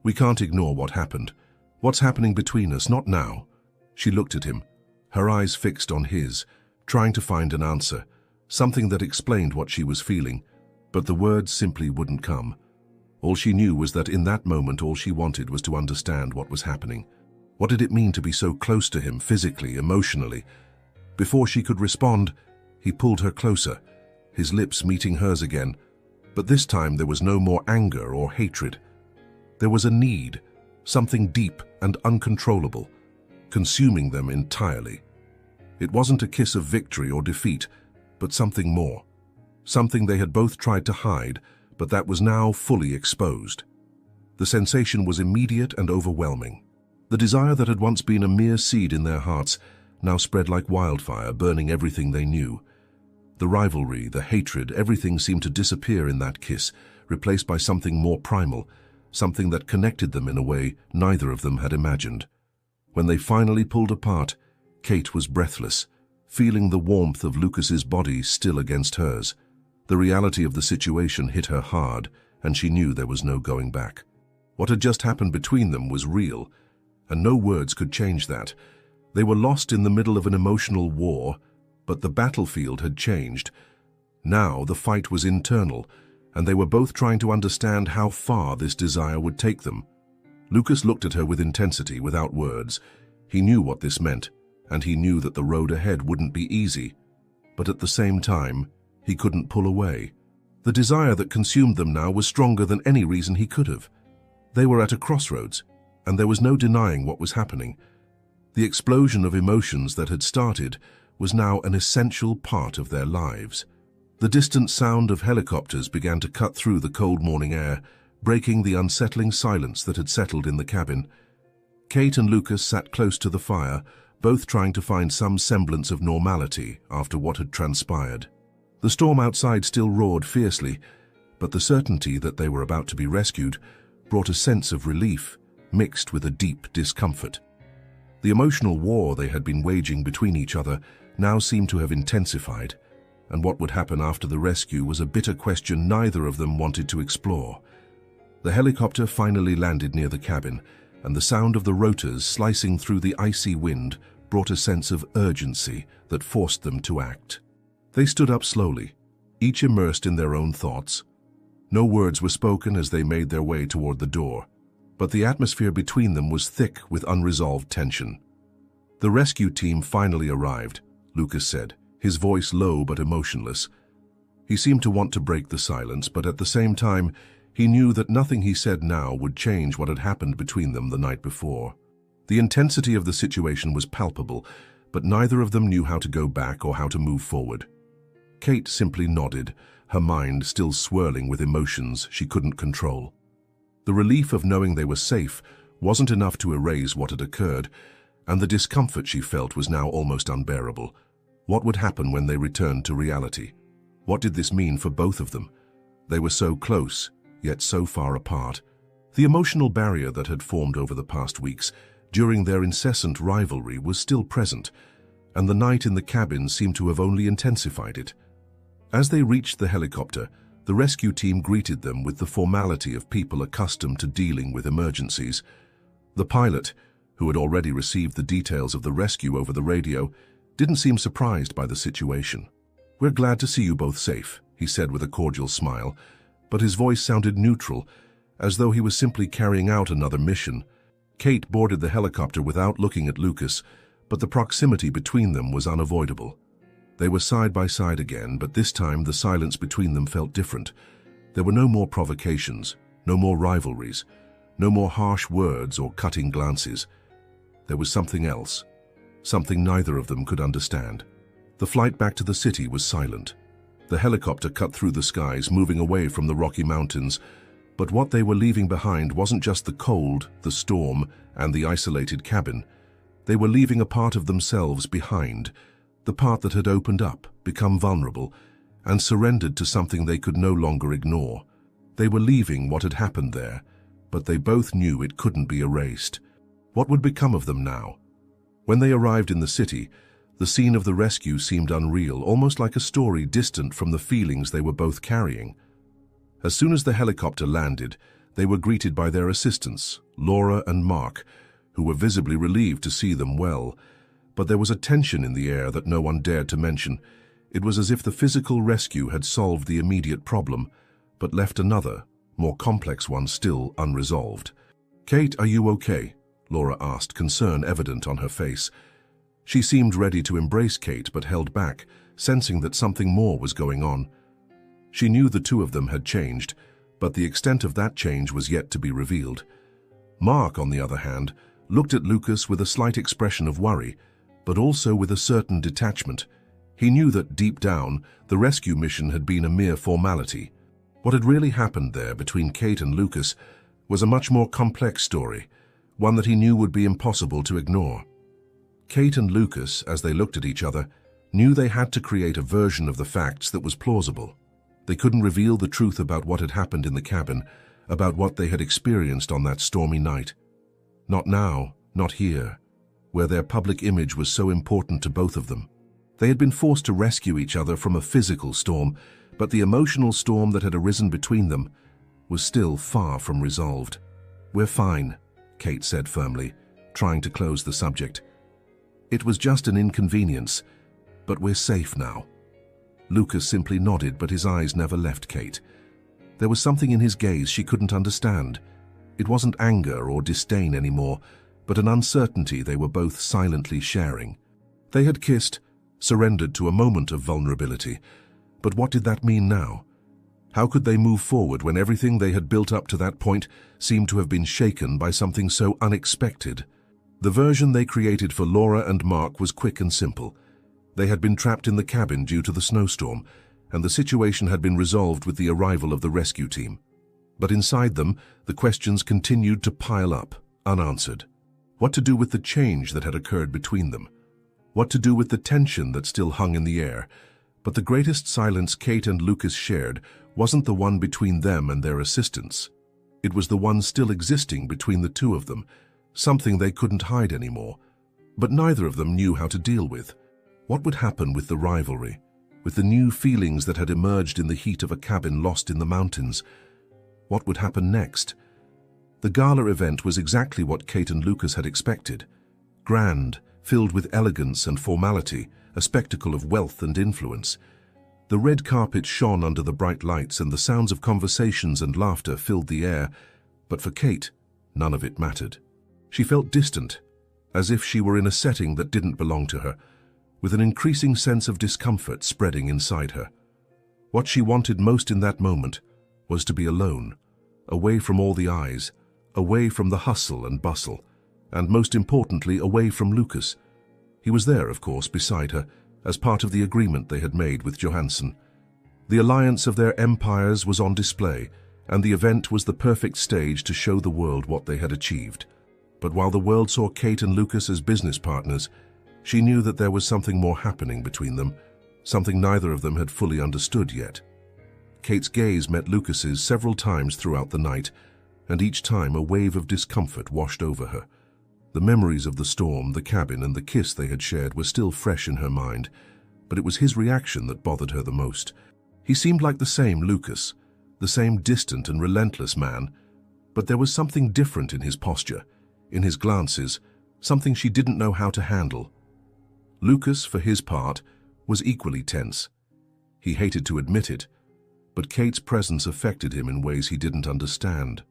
A: we can't ignore what happened. What's happening between us, not now." She looked at him, her eyes fixed on his, trying to find an answer, something that explained what she was feeling, but the words simply wouldn't come. All she knew was that in that moment all she wanted was to understand what was happening. What did it mean to be so close to him, physically, emotionally? Before she could respond, he pulled her closer, his lips meeting hers again. But this time there was no more anger or hatred. There was a need, something deep and uncontrollable, consuming them entirely. It wasn't a kiss of victory or defeat, but something more. Something they had both tried to hide, but that was now fully exposed. The sensation was immediate and overwhelming. The desire that had once been a mere seed in their hearts now spread like wildfire, burning everything they knew. The rivalry, the hatred, everything seemed to disappear in that kiss, replaced by something more primal, something that connected them in a way neither of them had imagined. When they finally pulled apart, Kate was breathless, feeling the warmth of Lucas's body still against hers. The reality of the situation hit her hard, and she knew there was no going back. What had just happened between them was real, and no words could change that. They were lost in the middle of an emotional war, but the battlefield had changed. Now the fight was internal, and they were both trying to understand how far this desire would take them. Lucas looked at her with intensity, without words. He knew what this meant, and he knew that the road ahead wouldn't be easy. But at the same time, he couldn't pull away. The desire that consumed them now was stronger than any reason he could have. They were at a crossroads, and there was no denying what was happening. The explosion of emotions that had started was now an essential part of their lives. The distant sound of helicopters began to cut through the cold morning air, breaking the unsettling silence that had settled in the cabin. Kate and Lucas sat close to the fire, both trying to find some semblance of normality after what had transpired. The storm outside still roared fiercely, but the certainty that they were about to be rescued brought a sense of relief, mixed with a deep discomfort. The emotional war they had been waging between each other now seemed to have intensified, and what would happen after the rescue was a bitter question neither of them wanted to explore. The helicopter finally landed near the cabin, and the sound of the rotors slicing through the icy wind brought a sense of urgency that forced them to act. They stood up slowly, each immersed in their own thoughts. No words were spoken as they made their way toward the door, but the atmosphere between them was thick with unresolved tension. "The rescue team finally arrived," Lucas said, his voice low but emotionless. He seemed to want to break the silence, but at the same time, he knew that nothing he said now would change what had happened between them the night before. The intensity of the situation was palpable, but neither of them knew how to go back or how to move forward. Kate simply nodded, her mind still swirling with emotions she couldn't control. The relief of knowing they were safe wasn't enough to erase what had occurred, and the discomfort she felt was now almost unbearable. What would happen when they returned to reality? What did this mean for both of them? They were so close, yet so far apart. The emotional barrier that had formed over the past weeks during their incessant rivalry was still present, and the night in the cabin seemed to have only intensified it. As they reached the helicopter, the rescue team greeted them with the formality of people accustomed to dealing with emergencies. The pilot, who had already received the details of the rescue over the radio, didn't seem surprised by the situation. "We're glad to see you both safe," he said with a cordial smile, but his voice sounded neutral, as though he was simply carrying out another mission. Kate boarded the helicopter without looking at Lucas, but the proximity between them was unavoidable. They were side by side again, but this time the silence between them felt different. There were no more provocations, no more rivalries, no more harsh words or cutting glances. There was something else, something neither of them could understand. The flight back to the city was silent. The helicopter cut through the skies, moving away from the Rocky Mountains, but what they were leaving behind wasn't just the cold, the storm, and the isolated cabin. They were leaving a part of themselves behind, the part that had opened up, become vulnerable, and surrendered to something they could no longer ignore. They were leaving what had happened there, but they both knew it couldn't be erased. What would become of them now? When they arrived in the city, the scene of the rescue seemed unreal, almost like a story distant from the feelings they were both carrying. As soon as the helicopter landed, they were greeted by their assistants, Laura and Mark, who were visibly relieved to see them well. But there was a tension in the air that no one dared to mention. It was as if the physical rescue had solved the immediate problem, but left another, more complex one still unresolved. "Kate, are you okay?" Laura asked, concern evident on her face. She seemed ready to embrace Kate, but held back, sensing that something more was going on. She knew the two of them had changed, but the extent of that change was yet to be revealed. Mark, on the other hand, looked at Lucas with a slight expression of worry, but also with a certain detachment. He knew that deep down, the rescue mission had been a mere formality. What had really happened there between Kate and Lucas was a much more complex story, one that he knew would be impossible to ignore. Kate and Lucas, as they looked at each other, knew they had to create a version of the facts that was plausible. They couldn't reveal the truth about what had happened in the cabin, about what they had experienced on that stormy night. Not now, not here, where their public image was so important to both of them. They had been forced to rescue each other from a physical storm, but the emotional storm that had arisen between them was still far from resolved. "We're fine," Kate said firmly, trying to close the subject. "It was just an inconvenience, but we're safe now." Lucas simply nodded, but his eyes never left Kate. There was something in his gaze she couldn't understand. It wasn't anger or disdain anymore, but an uncertainty they were both silently sharing. They had kissed, surrendered to a moment of vulnerability, But what did that mean now? How could they move forward when everything they had built up to that point seemed to have been shaken by something so unexpected? The version they created for Laura and Mark was quick and simple. They had been trapped in the cabin due to the snowstorm, and the situation had been resolved with the arrival of the rescue team. But inside them, the questions continued to pile up, unanswered. What to do with the change that had occurred between them? What to do with the tension that still hung in the air? But the greatest silence Kate and Lucas shared wasn't the one between them and their assistants. It was the one still existing between the two of them, something they couldn't hide anymore, but neither of them knew how to deal with. What would happen with the rivalry, with the new feelings that had emerged in the heat of a cabin lost in the mountains? What would happen next? The gala event was exactly what Kate and Lucas had expected. Grand, filled with elegance and formality, a spectacle of wealth and influence. The red carpet shone under the bright lights, and the sounds of conversations and laughter filled the air, but for Kate, none of it mattered. She felt distant, as if she were in a setting that didn't belong to her, with an increasing sense of discomfort spreading inside her. What she wanted most in that moment was to be alone, away from all the eyes, away from the hustle and bustle, and most importantly, away from Lucas. He was there, of course, beside her, as part of the agreement they had made with Johansson. The alliance of their empires was on display, and the event was the perfect stage to show the world what they had achieved. But while the world saw Kate and Lucas as business partners, she knew that there was something more happening between them, something neither of them had fully understood yet. Kate's gaze met Lucas's several times throughout the night, and each time a wave of discomfort washed over her. The memories of the storm, the cabin, and the kiss they had shared were still fresh in her mind, but it was his reaction that bothered her the most. He seemed like the same Lucas, the same distant and relentless man, but there was something different in his posture, in his glances, something she didn't know how to handle. Lucas, for his part, was equally tense. He hated to admit it, but Kate's presence affected him in ways he didn't understand.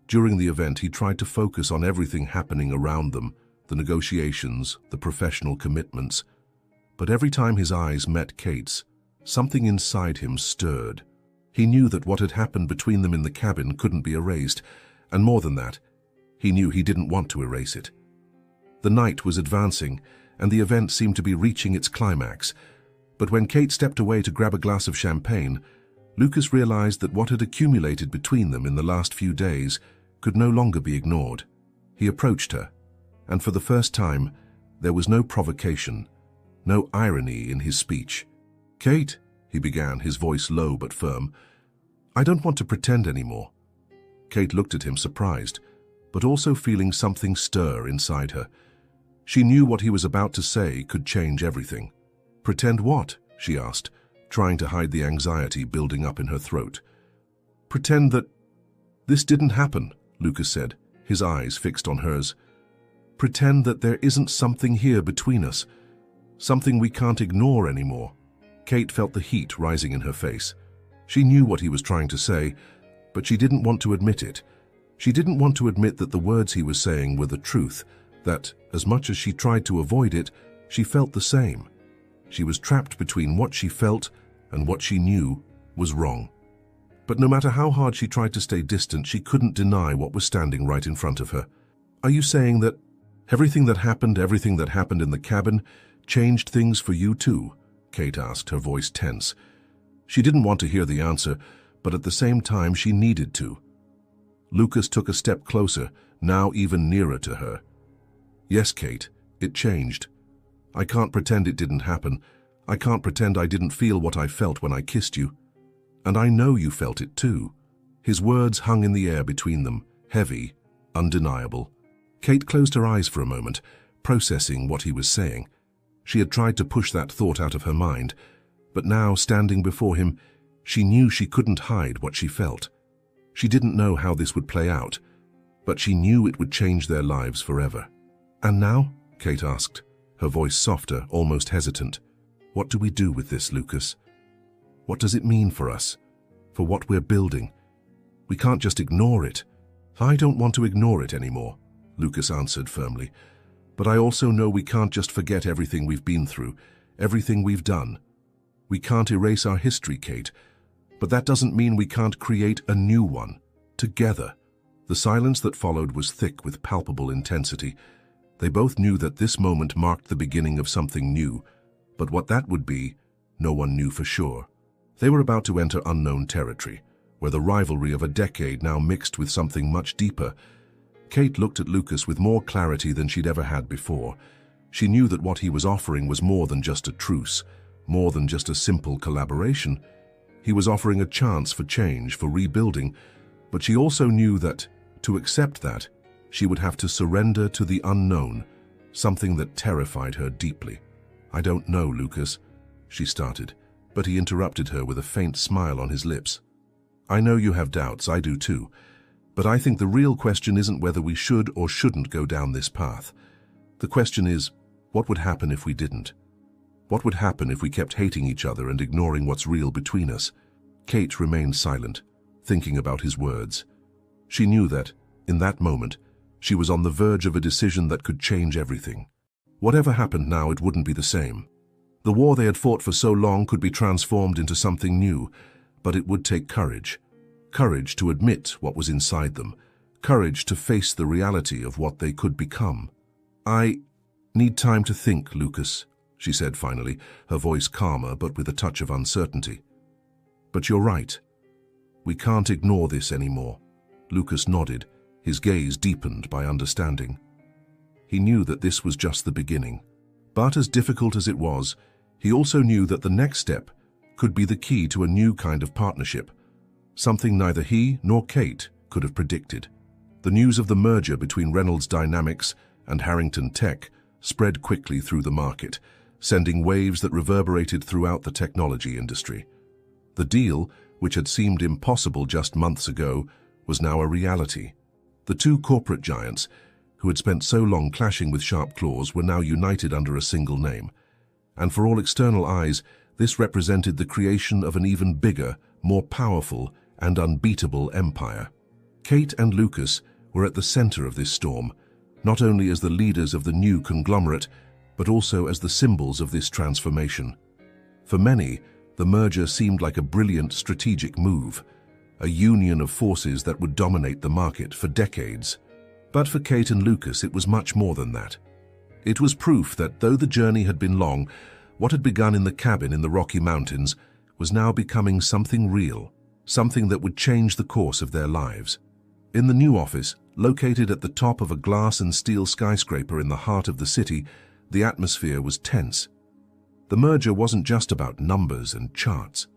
A: During the event, he tried to focus on everything happening around them, the negotiations, the professional commitments. But every time his eyes met Kate's, something inside him stirred. He knew that what had happened between them in the cabin couldn't be erased, and more than that, he knew he didn't want to erase it. The night was advancing, and the event seemed to be reaching its climax. But when Kate stepped away to grab a glass of champagne, Lucas realized that what had accumulated between them in the last few days could no longer be ignored. He approached her, and for the first time, there was no provocation, no irony in his speech. "Kate," he began, his voice low but firm, "I don't want to pretend anymore." Kate looked at him surprised, but also feeling something stir inside her. She knew what he was about to say could change everything. "Pretend what?" she asked, trying to hide the anxiety building up in her throat. "Pretend that this didn't happen," Lucas said, his eyes fixed on hers. "Pretend that there isn't something here between us, something we can't ignore anymore." Kate felt the heat rising in her face. She knew what he was trying to say, but she didn't want to admit it. She didn't want to admit that the words he was saying were the truth, that, as much as she tried to avoid it, she felt the same. She was trapped between what she felt and what she knew was wrong. But no matter how hard she tried to stay distant, she couldn't deny what was standing right in front of her. "Are you saying that everything that happened in the cabin, changed things for you too?" Kate asked, her voice tense. She didn't want to hear the answer, but at the same time she needed to. Lucas took a step closer, now even nearer to her. "Yes, Kate, it changed. I can't pretend it didn't happen. I can't pretend I didn't feel what I felt when I kissed you. And I know you felt it too." His words hung in the air between them, heavy, undeniable. Kate closed her eyes for a moment, processing what he was saying. She had tried to push that thought out of her mind, but now, standing before him, she knew she couldn't hide what she felt. She didn't know how this would play out, but she knew it would change their lives forever. "And now?" Kate asked, her voice softer, almost hesitant. "What do we do with this, Lucas? What does it mean for us, for what we're building? We can't just ignore it." "I don't want to ignore it anymore," Lucas answered firmly. "But I also know we can't just forget everything we've been through, everything we've done. We can't erase our history, Kate, but that doesn't mean we can't create a new one, together. The silence that followed was thick with palpable intensity. They both knew that this moment marked the beginning of something new, but what that would be, no one knew for sure. They were about to enter unknown territory, where the rivalry of a decade now mixed with something much deeper. Kate looked at Lucas with more clarity than she'd ever had before. She knew that what he was offering was more than just a truce, more than just a simple collaboration. He was offering a chance for change, for rebuilding, but she also knew that, to accept that, she would have to surrender to the unknown, something that terrified her deeply. "I don't know, Lucas," she started, but he interrupted her with a faint smile on his lips. "I know you have doubts, I do too, but I think the real question isn't whether we should or shouldn't go down this path. The question is, what would happen if we didn't? What would happen if we kept hating each other and ignoring what's real between us?" Kate remained silent, thinking about his words. She knew that, in that moment, she was on the verge of a decision that could change everything. Whatever happened now, it wouldn't be the same. The war they had fought for so long could be transformed into something new, but it would take courage. Courage to admit what was inside them. Courage to face the reality of what they could become. "I need time to think, Lucas," she said finally, her voice calmer but with a touch of uncertainty. "But you're right. We can't ignore this anymore." Lucas nodded, his gaze deepened by understanding. He knew that this was just the beginning. But as difficult as it was, he also knew that the next step could be the key to a new kind of partnership, something neither he nor Kate could have predicted. The news of the merger between Reynolds Dynamics and Harrington Tech spread quickly through the market, sending waves that reverberated throughout the technology industry. The deal, which had seemed impossible just months ago, was now a reality. The two corporate giants, who had spent so long clashing with sharp claws, were now united under a single name. And for all external eyes, this represented the creation of an even bigger, more powerful, and unbeatable empire. Kate and Lucas were at the center of this storm, not only as the leaders of the new conglomerate, but also as the symbols of this transformation. For many, the merger seemed like a brilliant strategic move, a union of forces that would dominate the market for decades. But for Kate and Lucas, it was much more than that. It was proof that though the journey had been long, what had begun in the cabin in the Rocky Mountains was now becoming something real, something that would change the course of their lives. In the new office, located at the top of a glass and steel skyscraper in the heart of the city, the atmosphere was tense. The merger wasn't just about numbers and charts.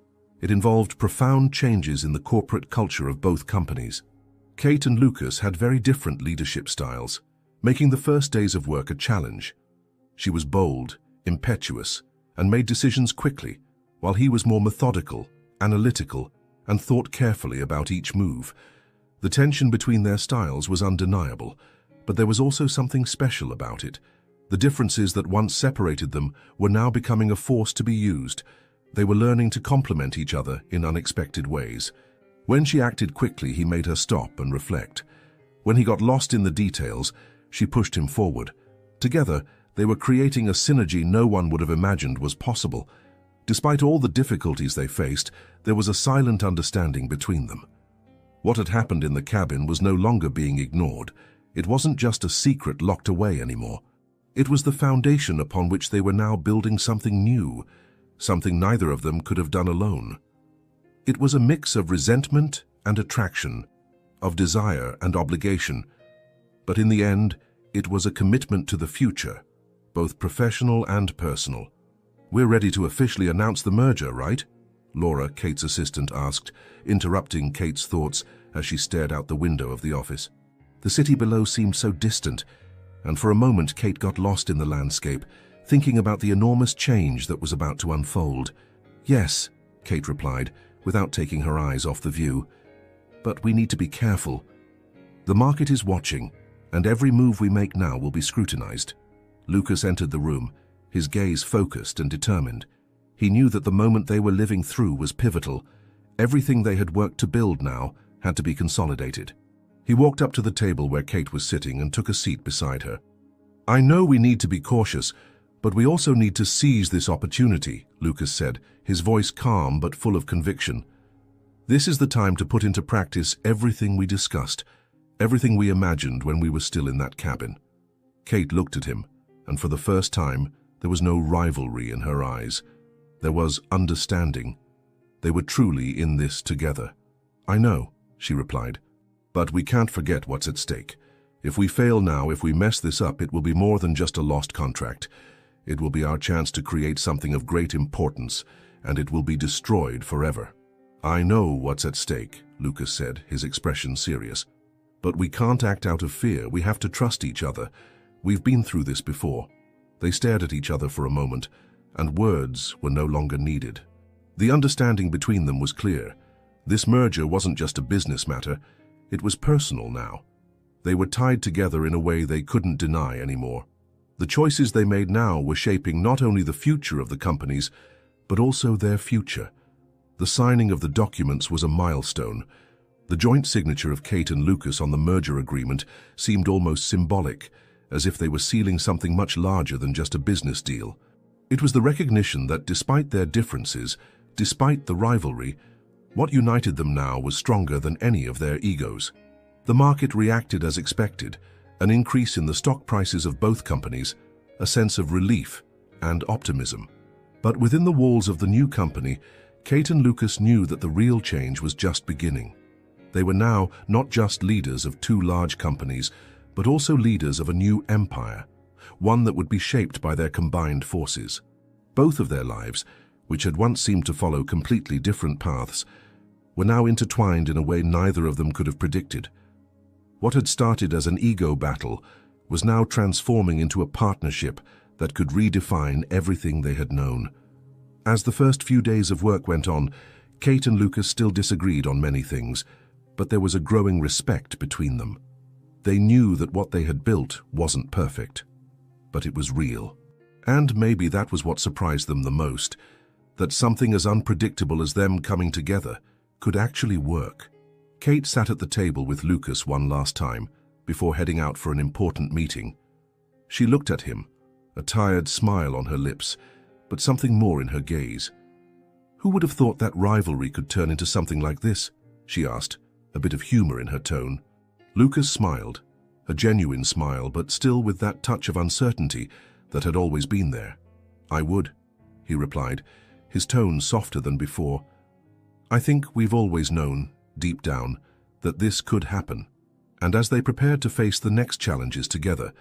A: It involved profound changes in the corporate culture of both companies. Kate and Lucas had very different leadership styles, making the first days of work a challenge. She was bold, impetuous, and made decisions quickly, while he was more methodical, analytical, and thought carefully about each move. The tension between their styles was undeniable, but there was also something special about it. The differences that once separated them were now becoming a force to be used. They were learning to complement each other in unexpected ways. When she acted quickly, he made her stop and reflect. When he got lost in the details, she pushed him forward. Together, they were creating a synergy no one would have imagined was possible. Despite all the difficulties they faced, there was a silent understanding between them. What had happened in the cabin was no longer being ignored. It wasn't just a secret locked away anymore. It was the foundation upon which they were now building something new, something neither of them could have done alone. It was a mix of resentment and attraction, of desire and obligation, but in the end, it was a commitment to the future, both professional and personal. "We're ready to officially announce the merger, right?" Laura, Kate's assistant, asked, interrupting Kate's thoughts as she stared out the window of the office. The city below seemed so distant, and for a moment Kate got lost in the landscape, thinking about the enormous change that was about to unfold. "Yes," Kate replied, without taking her eyes off the view. "But we need to be careful. The market is watching, and every move we make now will be scrutinized." Lucas entered the room, his gaze focused and determined. He knew that the moment they were living through was pivotal. Everything they had worked to build now had to be consolidated. He walked up to the table where Kate was sitting and took a seat beside her. "I know we need to be cautious, But we also need to seize this opportunity, Lucas said, his voice calm but full of conviction. This is the time to put into practice everything we discussed, everything we imagined when we were still in that cabin. Kate looked at him, and for the first time, there was no rivalry in her eyes. There was understanding. They were truly in this together. I know, she replied, but we can't forget what's at stake. If we fail now, if we mess this up, it will be more than just a lost contract. It will be our chance to create something of great importance, and it will be destroyed forever. I know what's at stake, Lucas said, his expression serious. But we can't act out of fear. We have to trust each other. We've been through this before. They stared at each other for a moment, and words were no longer needed. The understanding between them was clear. This merger wasn't just a business matter, it was personal now. They were tied together in a way they couldn't deny anymore. The choices they made now were shaping not only the future of the companies, but also their future. The signing of the documents was a milestone. The joint signature of Kate and Lucas on the merger agreement seemed almost symbolic, as if they were sealing something much larger than just a business deal. It was the recognition that despite their differences, despite the rivalry, what united them now was stronger than any of their egos. The market reacted as expected, an increase in the stock prices of both companies, a sense of relief and optimism. But within the walls of the new company, Kate and Lucas knew that the real change was just beginning. They were now not just leaders of two large companies, but also leaders of a new empire, one that would be shaped by their combined forces. Both of their lives, which had once seemed to follow completely different paths, were now intertwined in a way neither of them could have predicted. What had started as an ego battle was now transforming into a partnership that could redefine everything they had known. As the first few days of work went on, Kate and Lucas still disagreed on many things, but there was a growing respect between them. They knew that what they had built wasn't perfect, but it was real. And maybe that was what surprised them the most, that something as unpredictable as them coming together could actually work. Kate sat at the table with Lucas one last time before heading out for an important meeting. She looked at him, a tired smile on her lips, but something more in her gaze. Who would have thought that rivalry could turn into something like this? She asked, a bit of humor in her tone. Lucas smiled, a genuine smile, but still with that touch of uncertainty that had always been there. I would, he replied, his tone softer than before. I think we've always known, deep down, that this could happen. And as they prepared to face the next challenges together,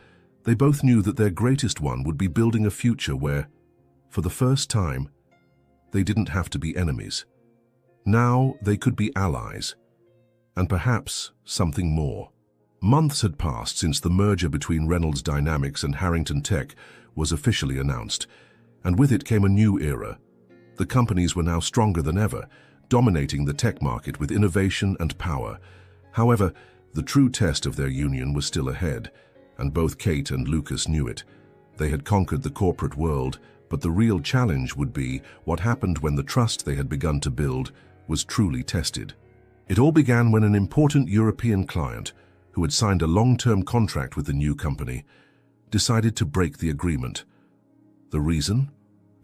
A: they both knew that their greatest one would be building a future where, for the first time, they didn't have to be enemies. Now they could be allies, and perhaps something more. Months had passed since the merger between Reynolds Dynamics and Harrington Tech was officially announced, and with it came a new era. The companies were now stronger than ever, dominating the tech market with innovation and power. However, the true test of their union was still ahead, and both Kate and Lucas knew it. They had conquered the corporate world, but the real challenge would be what happened when the trust they had begun to build was truly tested. It all began when an important European client, who had signed a long-term contract with the new company, decided to break the agreement. The reason?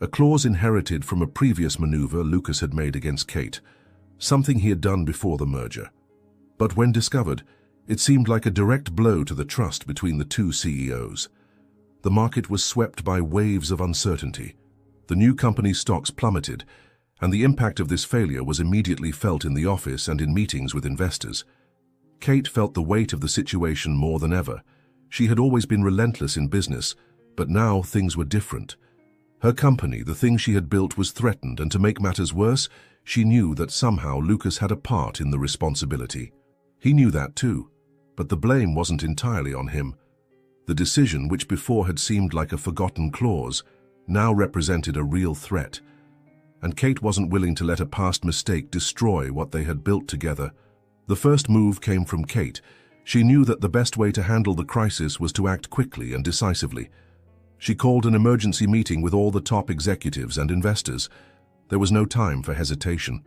A: A clause inherited from a previous maneuver Lucas had made against Kate, something he had done before the merger. But when discovered, it seemed like a direct blow to the trust between the two CEOs. The market was swept by waves of uncertainty. The new company's stocks plummeted, and the impact of this failure was immediately felt in the office and in meetings with investors. Kate felt the weight of the situation more than ever. She had always been relentless in business, but now things were different. Her company, the thing she had built, was threatened, and to make matters worse, she knew that somehow Lucas had a part in the responsibility. He knew that too, but the blame wasn't entirely on him. The decision, which before had seemed like a forgotten clause, now represented a real threat. And Kate wasn't willing to let a past mistake destroy what they had built together. The first move came from Kate. She knew that the best way to handle the crisis was to act quickly and decisively. She called an emergency meeting with all the top executives and investors. There was no time for hesitation.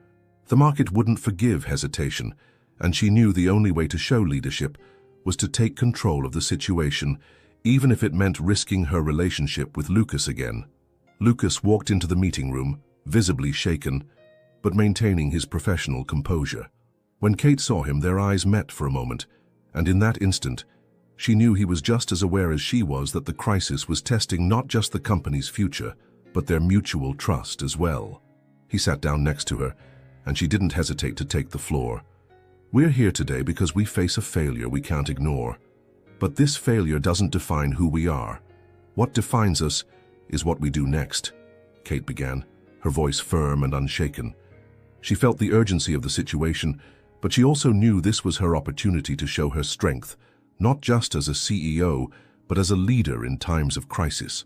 A: The market wouldn't forgive hesitation, and she knew the only way to show leadership was to take control of the situation, even if it meant risking her relationship with Lucas again. Lucas walked into the meeting room, visibly shaken, but maintaining his professional composure. When Kate saw him, their eyes met for a moment, and in that instant, she knew he was just as aware as she was that the crisis was testing not just the company's future, but their mutual trust as well. He sat down next to her, and she didn't hesitate to take the floor. "We're here today because we face a failure we can't ignore. But this failure doesn't define who we are. What defines us is what we do next," Kate began, her voice firm and unshaken. She felt the urgency of the situation, but she also knew this was her opportunity to show her strength, not just as a CEO, but as a leader in times of crisis.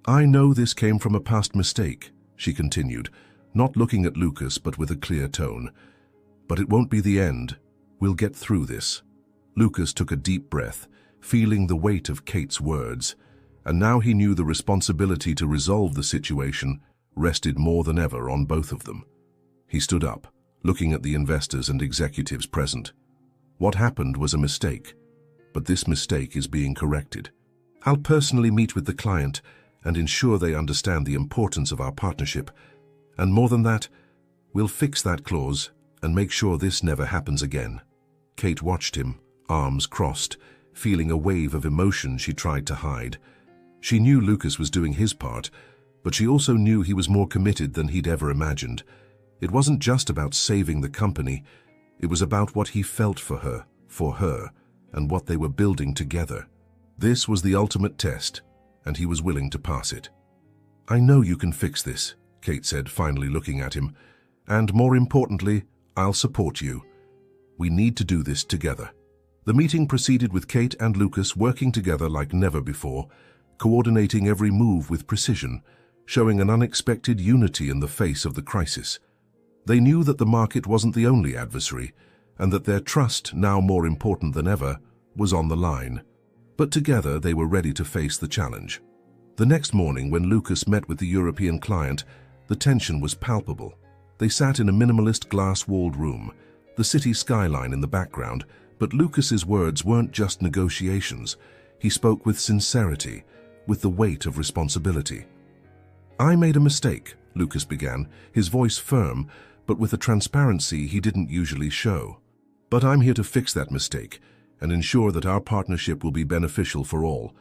A: "I know this came from a past mistake," she continued, not looking at Lucas but with a clear tone. "But it won't be the end. We'll get through this." Lucas took a deep breath, feeling the weight of Kate's words, and now he knew the responsibility to resolve the situation rested more than ever on both of them. He stood up, looking at the investors and executives present. "What happened was a mistake, but this mistake is being corrected. I'll personally meet with the client and ensure they understand the importance of our partnership. And more than that, we'll fix that clause and make sure this never happens again." Kate watched him, arms crossed, feeling a wave of emotion she tried to hide. She knew Lucas was doing his part, but she also knew he was more committed than he'd ever imagined. It wasn't just about saving the company, it was about what he felt for her, and what they were building together. This was the ultimate test, and he was willing to pass it. "I know you can fix this," Kate said, finally looking at him. "And more importantly, I'll support you. We need to do this together." The meeting proceeded with Kate and Lucas working together like never before, coordinating every move with precision, showing an unexpected unity in the face of the crisis. They knew that the market wasn't the only adversary, and that their trust, now more important than ever, was on the line. But together they were ready to face the challenge. The next morning, when Lucas met with the European client, the tension was palpable. They sat in a minimalist glass-walled room, the city skyline in the background, but Lucas's words weren't just negotiations. He spoke with sincerity, with the weight of responsibility. "I made a mistake," Lucas began, his voice firm, but with a transparency he didn't usually show. "But I'm here to fix that mistake and ensure that our partnership will be beneficial for all.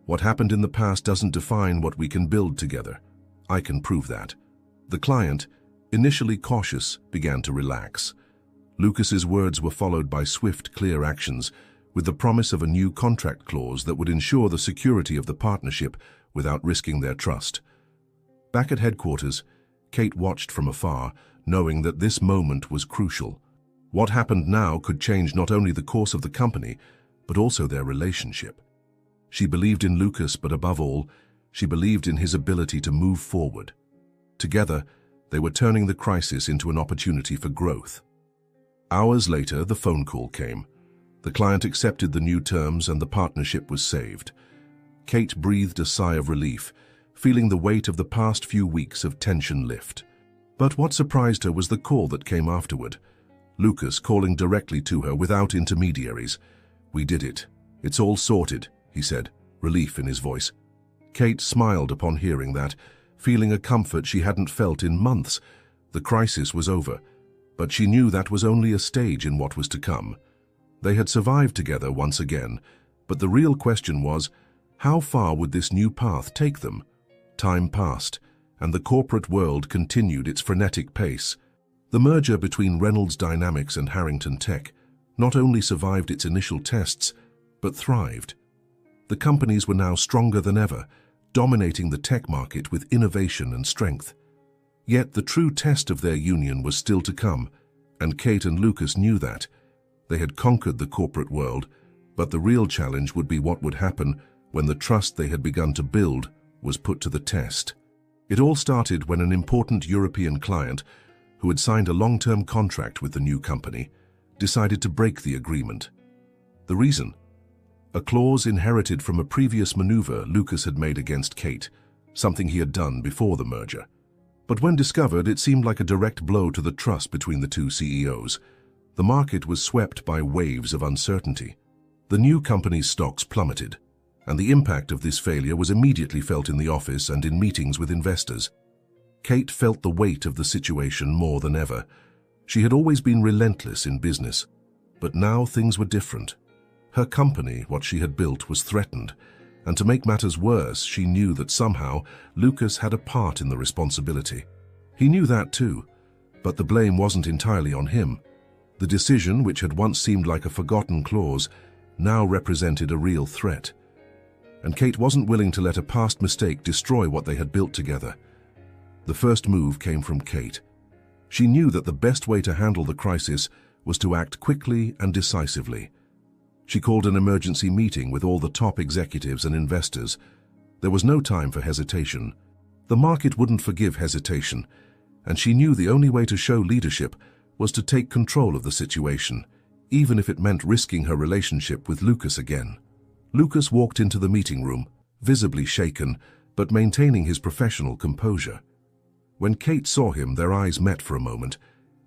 A: What happened in the past doesn't define what we can build together. I can prove that." The client, initially cautious, began to relax. Lucas's words were followed by swift, clear actions, with the promise of a new contract clause that would ensure the security of the partnership without risking their trust. Back at headquarters, Kate watched from afar, knowing that this moment was crucial. What happened now could change not only the course of the company, but also their relationship. She believed in Lucas, but above all, she believed in his ability to move forward. Together, they were turning the crisis into an opportunity for growth. Hours later, the phone call came. The client accepted the new terms and the partnership was saved. Kate breathed a sigh of relief, feeling the weight of the past few weeks of tension lift. But what surprised her was the call that came afterward. Lucas calling directly to her without intermediaries. "We did it. It's all sorted," he said, relief in his voice. Kate smiled upon hearing that, feeling a comfort she hadn't felt in months. The crisis was over, but she knew that was only a stage in what was to come. They had survived together once again, but the real question was, how far would this new path take them? Time passed, and the corporate world continued its frenetic pace. The merger between Reynolds Dynamics and Harrington Tech not only survived its initial tests, but thrived. The companies were now stronger than ever, dominating the tech market with innovation and strength. Yet the true test of their union was still to come, and Kate and Lucas knew that. They had conquered the corporate world, but the real challenge would be what would happen when the trust they had begun to build was put to the test. It all started when an important European client, who had signed a long-term contract with the new company, decided to break the agreement. The reason? A clause inherited from a previous maneuver Lucas had made against Kate, something he had done before the merger. But when discovered, it seemed like a direct blow to the trust between the two CEOs. The market was swept by waves of uncertainty. The new company's stocks plummeted. and the impact of this failure was immediately felt in the office and in meetings with investors. Kate felt the weight of the situation more than ever. She had always been relentless in business, but now things were different. Her company, what she had built, was threatened, and to make matters worse, she knew that somehow Lucas had a part in the responsibility. He knew that too, but the blame wasn't entirely on him. The decision, which had once seemed like a forgotten clause, now represented a real threat. And Kate wasn't willing to let a past mistake destroy what they had built together. The first move came from Kate. She knew that the best way to handle the crisis was to act quickly and decisively. She called an emergency meeting with all the top executives and investors. There was no time for hesitation. The market wouldn't forgive hesitation, and she knew the only way to show leadership was to take control of the situation, even if it meant risking her relationship with Lucas again. Lucas walked into the meeting room, visibly shaken, but maintaining his professional composure. When Kate saw him, their eyes met for a moment,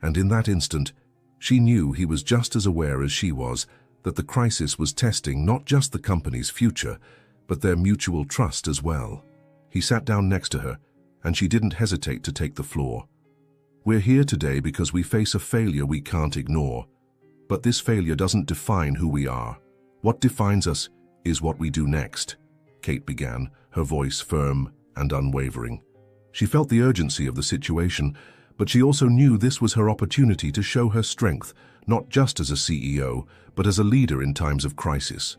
A: and in that instant, she knew he was just as aware as she was that the crisis was testing not just the company's future, but their mutual trust as well. He sat down next to her, and she didn't hesitate to take the floor. "We're here today because we face a failure we can't ignore. But this failure doesn't define who we are. What defines us is what we do next," Kate began, her voice firm and unwavering. She felt the urgency of the situation, but she also knew this was her opportunity to show her strength, not just as a CEO, but as a leader in times of crisis.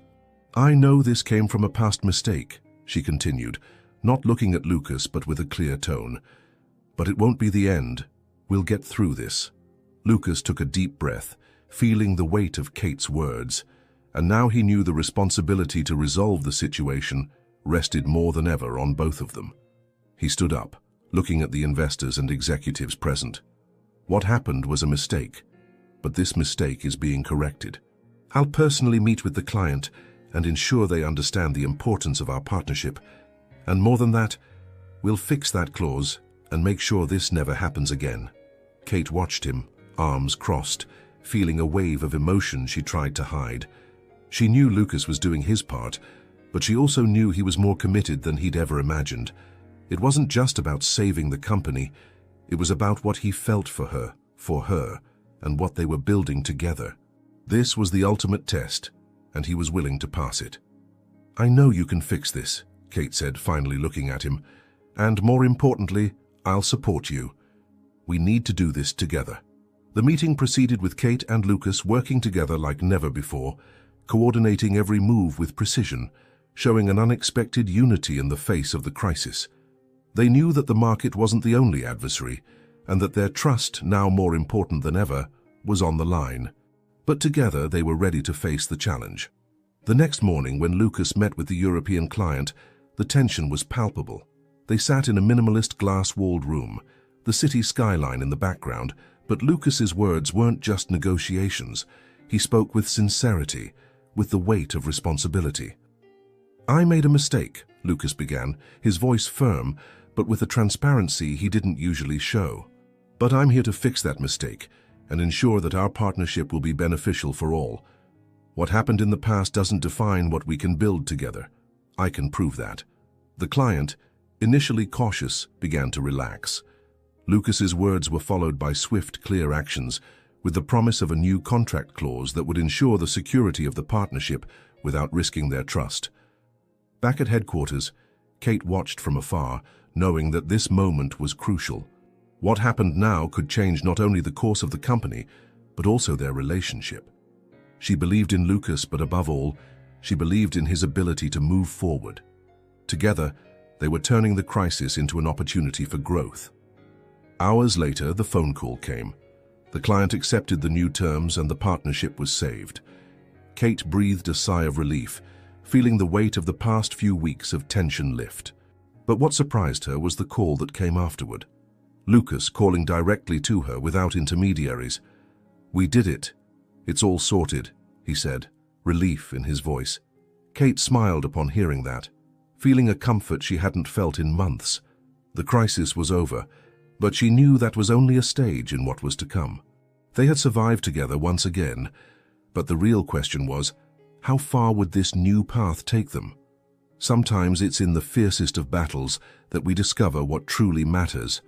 A: "I know this came from a past mistake," she continued, not looking at Lucas but with a clear tone. "But it won't be the end. We'll get through this." Lucas took a deep breath, feeling the weight of Kate's words, and now he knew the responsibility to resolve the situation rested more than ever on both of them. He stood up, looking at the investors and executives present. "What happened was a mistake, but this mistake is being corrected. I'll personally meet with the client and ensure they understand the importance of our partnership. And more than that, we'll fix that clause and make sure this never happens again." Kate watched him, arms crossed, feeling a wave of emotion she tried to hide. She knew Lucas was doing his part, but she also knew he was more committed than he'd ever imagined. It wasn't just about saving the company, it was about what he felt for her, and what they were building together. This was the ultimate test, and he was willing to pass it. "I know you can fix this," Kate said, finally looking at him. "And more importantly, I'll support you. We need to do this together." The meeting proceeded with Kate and Lucas working together like never before, coordinating every move with precision, showing an unexpected unity in the face of the crisis. They knew that the market wasn't the only adversary, and that their trust, now more important than ever, was on the line. But together they were ready to face the challenge. The next morning, when Lucas met with the European client, the tension was palpable. They sat in a minimalist glass-walled room, the city skyline in the background, but Lucas's words weren't just negotiations. He spoke with sincerity, with the weight of responsibility. "I made a mistake," Lucas began, his voice firm, but with a transparency he didn't usually show. "But I'm here to fix that mistake and ensure that our partnership will be beneficial for all. What happened in the past doesn't define what we can build together. I can prove that." The client, initially cautious, began to relax. Lucas's words were followed by swift, clear actions, with the promise of a new contract clause that would ensure the security of the partnership without risking their trust. Back at headquarters, Kate watched from afar, knowing that this moment was crucial. What happened now could change not only the course of the company, but also their relationship. She believed in Lucas, but above all, she believed in his ability to move forward. Together, they were turning the crisis into an opportunity for growth. Hours later, the phone call came. The client accepted the new terms and the partnership was saved. Kate breathed a sigh of relief, feeling the weight of the past few weeks of tension lift. But what surprised her was the call that came afterward. Lucas calling directly to her without intermediaries. "We did it. It's all sorted," he said, relief in his voice. Kate smiled upon hearing that, feeling a comfort she hadn't felt in months. The crisis was over, but she knew that was only a stage in what was to come. They had survived together once again, but the real question was, how far would this new path take them? Sometimes it's in the fiercest of battles that we discover what truly matters.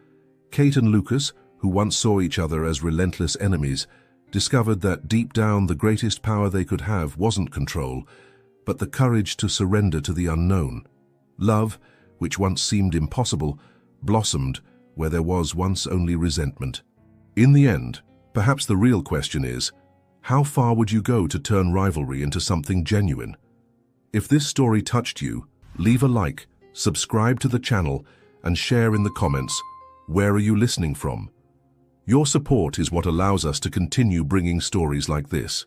A: Kate and Lucas, who once saw each other as relentless enemies, discovered that deep down the greatest power they could have wasn't control, but the courage to surrender to the unknown. Love, which once seemed impossible, blossomed where there was once only resentment. In the end, perhaps the real question is, how far would you go to turn rivalry into something genuine? If this story touched you, leave a like, subscribe to the channel, and share in the comments, where are you listening from? Your support is what allows us to continue bringing stories like this.